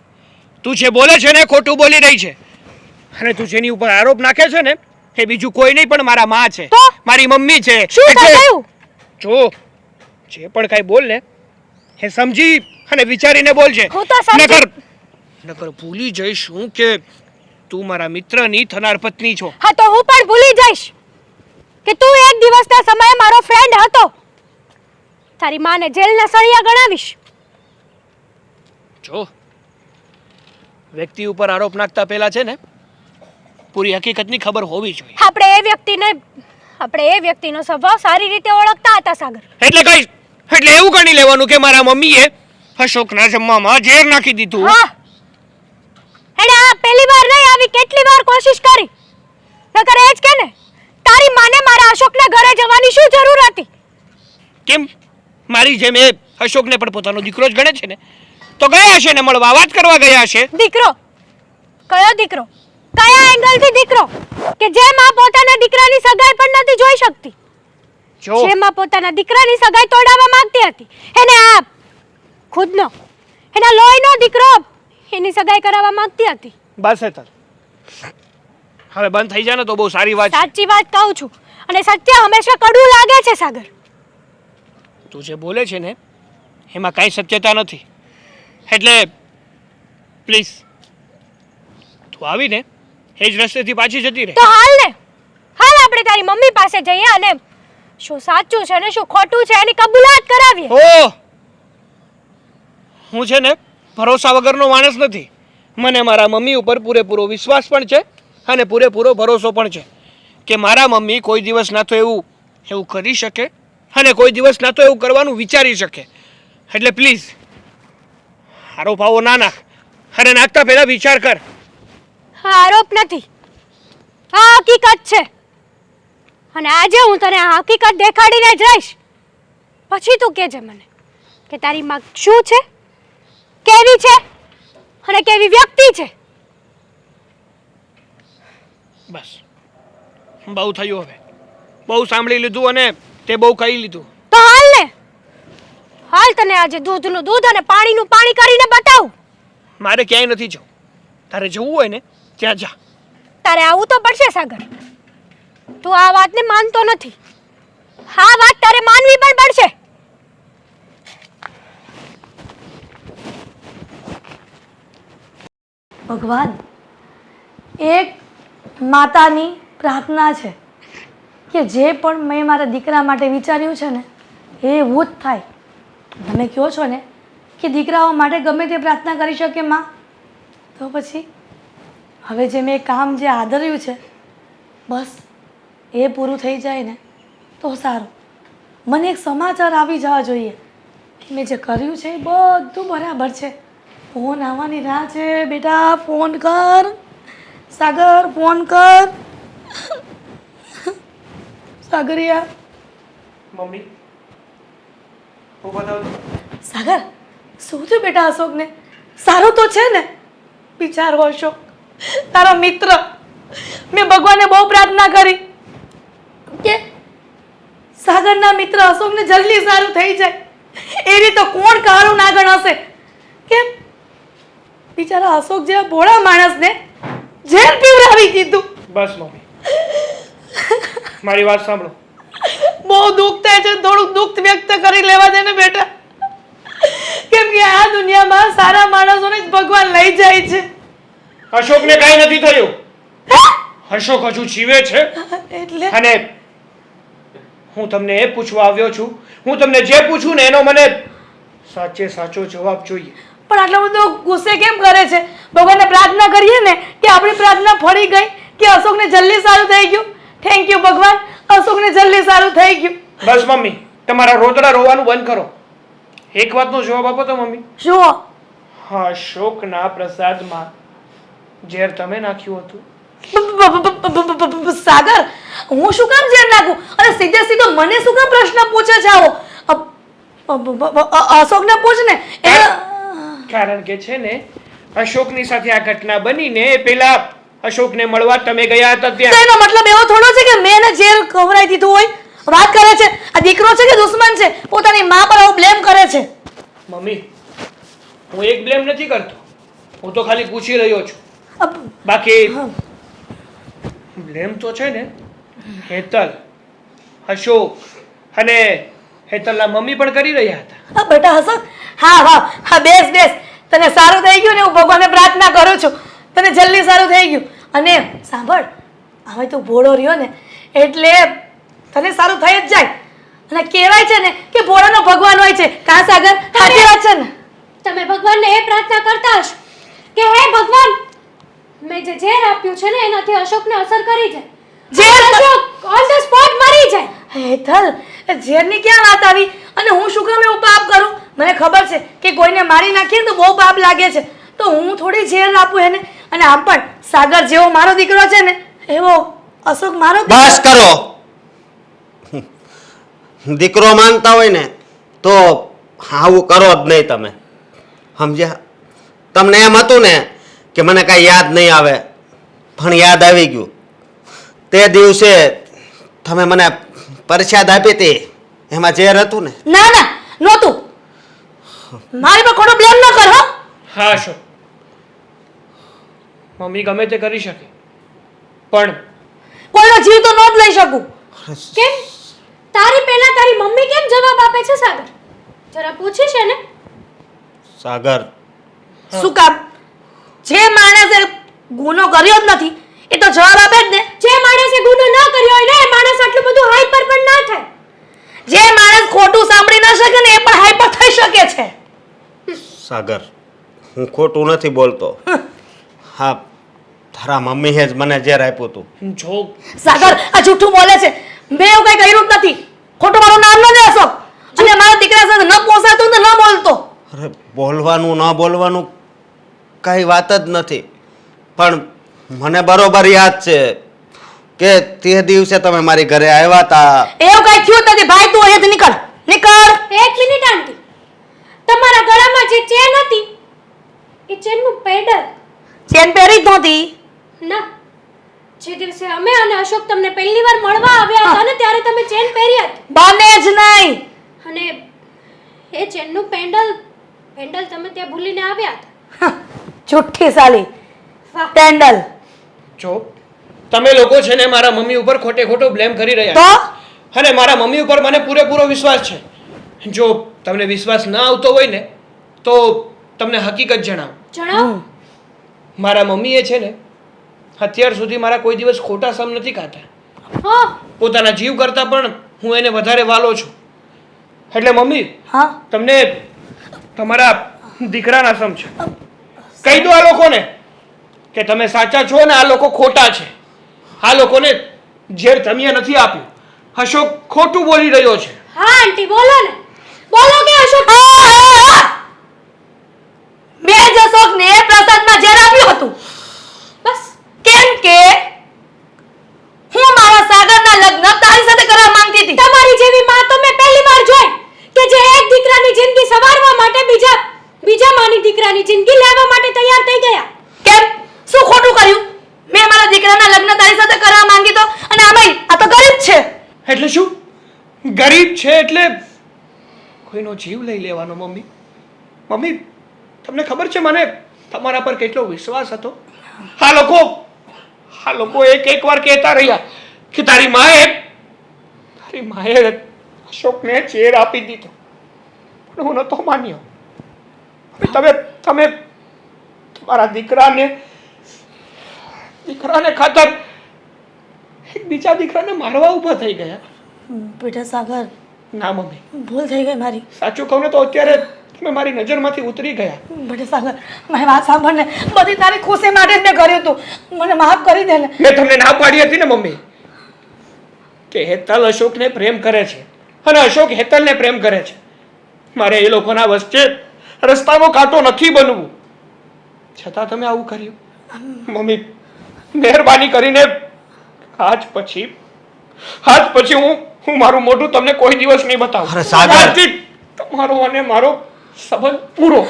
તું જે બોલે છે ને ખોટું બોલી રહી છે. અને તું જેની ઉપર આરોપ નાખે છે ને એ બીજું કોઈ નહીં પણ મારા માં છે, તો? મારી મમ્મી છે. શું થયું? જો જે પણ કાંઈ બોલ ને એ સમજી અને વિચારીને બોલજે. હું તો સમજી. નકર ભૂલી જઈશ હું કે તું મારા મિત્રની થનાર પત્ની છો. હા, તો હું પણ ભૂલી જઈશ કે તું એક દિવસના સમયે મારો ફ્રેન્ડ હતો. તારી માને જેલના સળિયા ગણાવીશ. જો વ્યક્તિ ઉપર આરોપ નાખતા પહેલા છે ને પૂરી હકીકતની ખબર હોવી જોઈએ. આપણે એ વ્યક્તિનો સ્વભાવ સારી રીતે ઓળખતા હતા સાગર. એટલે એવું ગણી લેવાનું કે મારા મમ્મીએ અશોકના જમવામાં ઝેર નાખી દીધું. હા, એણે આ પહેલી વાર નહીં આવી કેટલી વાર કોશિશ કરી. નકર એ જ કે ને તારી માને મારા અશોકના ઘરે જવાની શું જરૂર હતી? કેમ મારી જેમ એ અશોકને પણ પોતાનો દીકરો જ ગણે છે ને, તો ગયા હશે ને મળવા, વાત કરવા ગયા હશે. દીકરો? કયો દીકરો? કયા એંગલથી દીકરો કે જે માં પોતાના દીકરાની સગાઈ પણ નથી જોઈ શકતી, જો જે માં પોતાના દીકરાની સગાઈ તોડાવવા માંગતી હતી, એને આ ખુદનો એના લોહીનો દીકરો એની સગાઈ કરાવવા માંગતી હતી. બસ હેતલ, હવે બંધ થઈ જાય ને તો બહુ સારી વાત છે. સાચી વાત કહું છું, અને સત્ય હંમેશા કડવું લાગે છે સાગર. તું જે બોલે છે ને એમાં કાંઈ સત્યતા નથી, એટલે પ્લીઝ તું આવીને એ જ રસ્તેથી પાછી જતી રહે. તો હાલ ને, હાલ આપણે તારી મમ્મી પાસે જઈએ અને શું સાચું છે ને શું ખોટું છે એની કબૂલાત કરાવીએ. ઓ હું છે ને ભરોસા વગરનો માણસ નથી. મને મારા મમ્મી ઉપર પૂરેપૂરો વિશ્વાસ પણ છે અને પૂરેપૂરો ભરોસો પણ છે કે મારા મમ્મી કોઈ દિવસ ના તો એવું કરી શકે અને કોઈ દિવસ ના તો એવું કરવાનું વિચારી શકે. એટલે પ્લીઝ આરોપ આવો ના નાખ, અરે નાખતા પહેલા વિચાર કર. આ આરોપ નથી, આ હકીકત છે, અને આજે હું તને આ હકીકત દેખાડીને જ રહીશ. પછી તું કહેજે મને કે તારી માં શું છે, કેવી છે અને કેવી વ્યક્તિ છે. બસ બહુ થયું, હવે બહુ સાંભળી લીધું અને તે બહુ કહી લીધું. તો હાલ ને, હાલ તને આજે દૂધનું દૂધ અને પાણીનું પાણી કરીને બતાવું. મારે ક્યાંય નથી જવું, તારે જવું હોય ને ત્યાં જા. તારે આવું તો પડશે સાગર, તું આ વાતને માનતો નથી, આ વાત તારે માનવી પણ પડશે. ભગવાન, એક માતાની પ્રાર્થના છે કે જે પણ મેં મારા દીકરા માટે વિચાર્યું છે ને એ એવું જ થાય. તમે કહો છો ને કે દીકરાઓ માટે ગમે તે પ્રાર્થના કરી શકે માં, તો પછી હવે જે મેં કામ જે આદર્યું છે બસ એ પૂરું થઈ જાય ને તો સારું. મને એક સમાચાર આવી જવા જોઈએ કે મેં જે કર્યું છે એ બધું બરાબર છે. ફોન આવવાની રાહ છે. બેટા ફોન કર, સાગર ફોન કર. સાગરિયા, મમ્મી હું બતાવું. સાગર શું થયું બેટા અશોકને? સારું તો છે ને? બિચારો અશોક તારો મિત્ર. મેં ભગવાનને બહુ પ્રાર્થના કરી કે સાગરના મિત્ર અશોકને જલ્દી સારું થઈ જાય. એની તો કોણ કાળું નાગણ હશે કે બિચારા અશોક જેવા ભોળા માણસને ઝેર પીવડાવી દીધું. બસ મમ્મી, મારી વાત સાંભળો. બહુ દુઃખ થાય છે, થોડુંક દુઃખ વ્યક્ત કરી લેવા દે ને બેટા, કેમ કે આ દુનિયામાં સારા માણસોને જ ભગવાન લઈ જાય છે. અશોકને કાંઈ નથી થયું. અશોક હજુ જીવે છે. એટલે અને હું તમને એ પૂછવા આવ્યો છું, હું તમને જે પૂછું ને એનો મને સાચે સાચો જવાબ જોઈએ. પણ આટલો બધો ગુસ્સે કેમ કરે છે? ભગવાનને પ્રાર્થના કરીએ ને કે આપણી પ્રાર્થના ફળી ગઈ, કે અશોકને જલ્દી સારું થઈ ગયું. થેન્ક યુ ભગવાન, અશોકને જલ્દી સારું થઈ ગયું. બસ મમ્મી, તમારા રોદડા રોવાનું બંધ કરો. એક વાતનો જવાબ આપો તો મમ્મી. શું? હા, અશોકના પ્રસાદમાં ઝેર તમે નાખ્યું હતું. સાગર, હું શું કામ ઝેર નાખું? અને સીધે સીધો મને શું કામ પ્રશ્ન પૂછે છે આવો? અશોકને પૂછ ને. કારણ કે છે ને અશોકની સાથે આ ઘટના બનીને પેલા અશોકને મળવા તમે ગયા હતા ત્યાં. એનો મતલબ એવો થોડો છે કે મેં એને ઝેર ખવડાવી દીધું હોય. વાત કરે છે આ દીકરો છે કે દુશ્મન છે? પોતાની માં પર આવું બ્લેમ કરે છે. મમ્મી, હું એક બ્લેમ નથી કરતો, હું તો ખાલી પૂછી રહ્યો છું. બાકી બ્લેમ તો છે ને હેતલ, અશોક અને હેતલના મમ્મી પણ કરી રહ્યા હતા. હા બેટા અશોક, હા હા હા, બેસ બેસ. તને સારું થઈ ગયું ને હું ભગવાનને પ્રાર્થના કરું છું તને જલ્દી સારું થઈ ગયું. અને સાંભળ, હવે તું ભોળો રહ્યો ને એટલે તને સારું થઈ જ જાય. અને કહેવાય છે ને કે ભોળાનો ભગવાન હોય છે. કાં સાગર? સાચી વાત છે ને? તમે ભગવાનને એ પ્રાર્થના કરતા હશો કે હે ભગવાન, મેં જે ઝેર આપ્યું છે ને એનાથી અશોકને અસર કરી જાય, અશોક ઓન ધ સ્પોટ મરી જાય. હેતલ, ઝેરની ક્યાં વાત આવી? અને હું શું કામ એવું પાપ કરું? મને ખબર છે કે કોઈને મારી નાખીએ તો બહુ પાપ લાગે છે, તો હું થોડી ઝેર આપું એને. અને આમ પણ સાગર જેવો મારો દીકરો છે ને એવો અશોક મારો. બસ કરો. દીકરો માનતા હોય ને તો આવું કરો જ નહીં તમે, સમજ્યા? તમને એમ હતું ને કે મને કાંઈ યાદ નહીં આવે, પણ યાદ આવી ગયું તે દિવસે તમે મને પરસાદ આપી હતી એમાં ઝેર હતું ને. ના ના નહોતું. મારી પર ખોટો બ્લેમ ન કર હો. હા અશોક, મમ્મી ગમે તે કરી શકે પણ કોઈનો જીવ તો ન જ લઈ શકું. કેમ તારી પહેલા તારી મમ્મી કેમ જવાબ આપે છે સાગર? જરા પૂછી છે ને. સાગર, શું કામ? જે માણસે ગુનો કર્યો જ નથી એ તો જવાબ આપે જ ને. જે માણસે ગુનો ન કર્યો હોય ને એ માણસ આટલું બધું હાઈપર પણ ના થાય. જે માણસ ખોટું સાંભળી ન શકે ને એ પણ હાઈપર થઈ શકે છે. સાગર, હું ખોટું નથી બોલતો. હા, તારા મમ્મીએ જ મને ઝેર આપ્યું હતું. જો સાગર આ જૂઠું બોલે છે. મેં એવું કઈ કર્યું જ નથી. ખોટું મારું નામ ન લે અશોક. અને મારા દીકરા સાથે ન પોસાતું ને ન બોલતો. અરે બોલવાનું ન બોલવાનું કઈ વાત જ નથી, પણ મને બરોબર યાદ છે કે તે દિવસે તમે મારી ઘરે આવ્યા હતા. એવું કઈ થયું જ નથી ભાઈ. તું અહીંયાથી નીકળ નીકળ. એક મિનિટ આંટી, તમારા ગળામાં જે ચેન હતી એ ચેનનું પેડલ ચેન પહેરી જ નહોતી. ના, જે દિવસે અમે અને અશોક તમને પહેલી વાર મળવા આવ્યા હતા ને ત્યારે તમે ચેન પહેરી હતી બને જ નહીં. અને એ ચેનનું પેન્ડલ તમે ત્યાં ભૂલીને આવ્યા હતા. જુઠ્ઠી સાલી. વાહ. પેન્ડલ જો તમે લોકો છે ને મારા મમ્મી ઉપર ખોટે ખોટો બ્લેમ કરી રહ્યા તો છો અને મારા મમ્મી ઉપર મને પૂરેપૂરો વિશ્વાસ છે. જો તમને વિશ્વાસ ના આવતો હોય ને તો તમને હકીકત જણાવું. જણાવો. મારા મમ્મીએ છે ને અત્યાર સુધી મારા કોઈ દિવસ ખોટા સમ નથી ખાતા. હા, પોતાના જીવ કરતાં પણ હું એને વધારે વાલો છું. એટલે મમ્મી હા તમને તમારા દીકરાના સમ છે. કહી દો આ લોકોને કે તમે સાચા છો ને આ લોકો ખોટા છે. આ લોકોને ઝેર તમે નથી આપ્યું. અશોક ખોટું બોલી રહ્યો છે. હા આંટી બોલો ને. બોલો કે અશોક. મેં જ અશોકને પ્રસાદમાં ઝેર આપ્યું હતું. બસ કેમ કે હું મારા સાગરના લગ્ન તારી સાથે કરવા માંગતી હતી. તમારી જેવી માં તો મેં પહેલી વાર જોઈ કે જે એક દીકરાની જિંદગી સવારવા માટે બીજા માની દીકરાની જિંદગી લેવા માટે તૈયાર થઈ ગયા. કેમ? શું ખોટું કર્યું? મેં મારા દીકરાના લગ્ન તારી સાથે કરવા માંગી તો અને આમાંય આ તો ગરીબ છે. એટલે શું? ગરીબ છે એટલે કોઈનો જીવ લઈ લેવાનો? મમ્મી મમ્મી તમને ખબર છે મને તમારા પર કેટલો વિશ્વાસ હતો. આ લોકો એક વાર કહેતા રહ્યા કે તારી માએ અશોકને ઝેર આપી દીધો, પણ હું નતો માન્યો. તમે તમારા દીકરાને ખાતર એક બીજા દીકરાને મારવા ઊભા થઈ ગયા. બેટા સાગર, ના મમ્મી, ભૂલ થઈ ગઈ મારી. સાચું કહું ને તો અત્યારે તમે મારી નજરમાંથી ઉતરી ગયા. બેટા સાગર, મારી વાત સાંભળ ને. બધી તારી ખુશી માટે જ મેં કર્યું હતું. મને માફ કરી દે ને. મેં તમને ના પાડી હતી ને મમ્મી કે હેતલ અશોકને પ્રેમ કરે છે અને અશોક હેતલને પ્રેમ કરે છે. મારે એ લોકોના વચ્ચે રસ્તાનો કાંટો નથી બનવું, છતાં તમે આવું કર્યું. મમ્મી મહેરબાની કરીને આજ પછી હું મારું મોઢું તમને કોઈ દિવસ નહીં બતાવું. અરે સાગર! આજથી તમારો અને મારો સંબંધ પૂરો.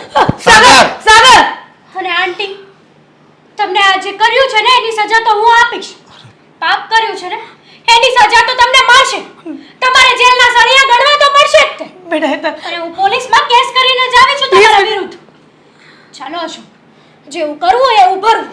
સાગર સાગર અને આંટી, તમને આ જે કર્યું છે ને એની સજા તો હું આપીશ. પાપ કર્યું છે ને એની સજા તો તમને મળશે. તમારે જેલના સળિયા ગળવા તો પડશે જ તે. બેટા હેતલ, અને હું પોલીસમાં કેસ કરીને જ આવી છું તમારા વિરુદ્ધ. ચાલો અશોક, જેવું કરવું હોય એવું ભરવું.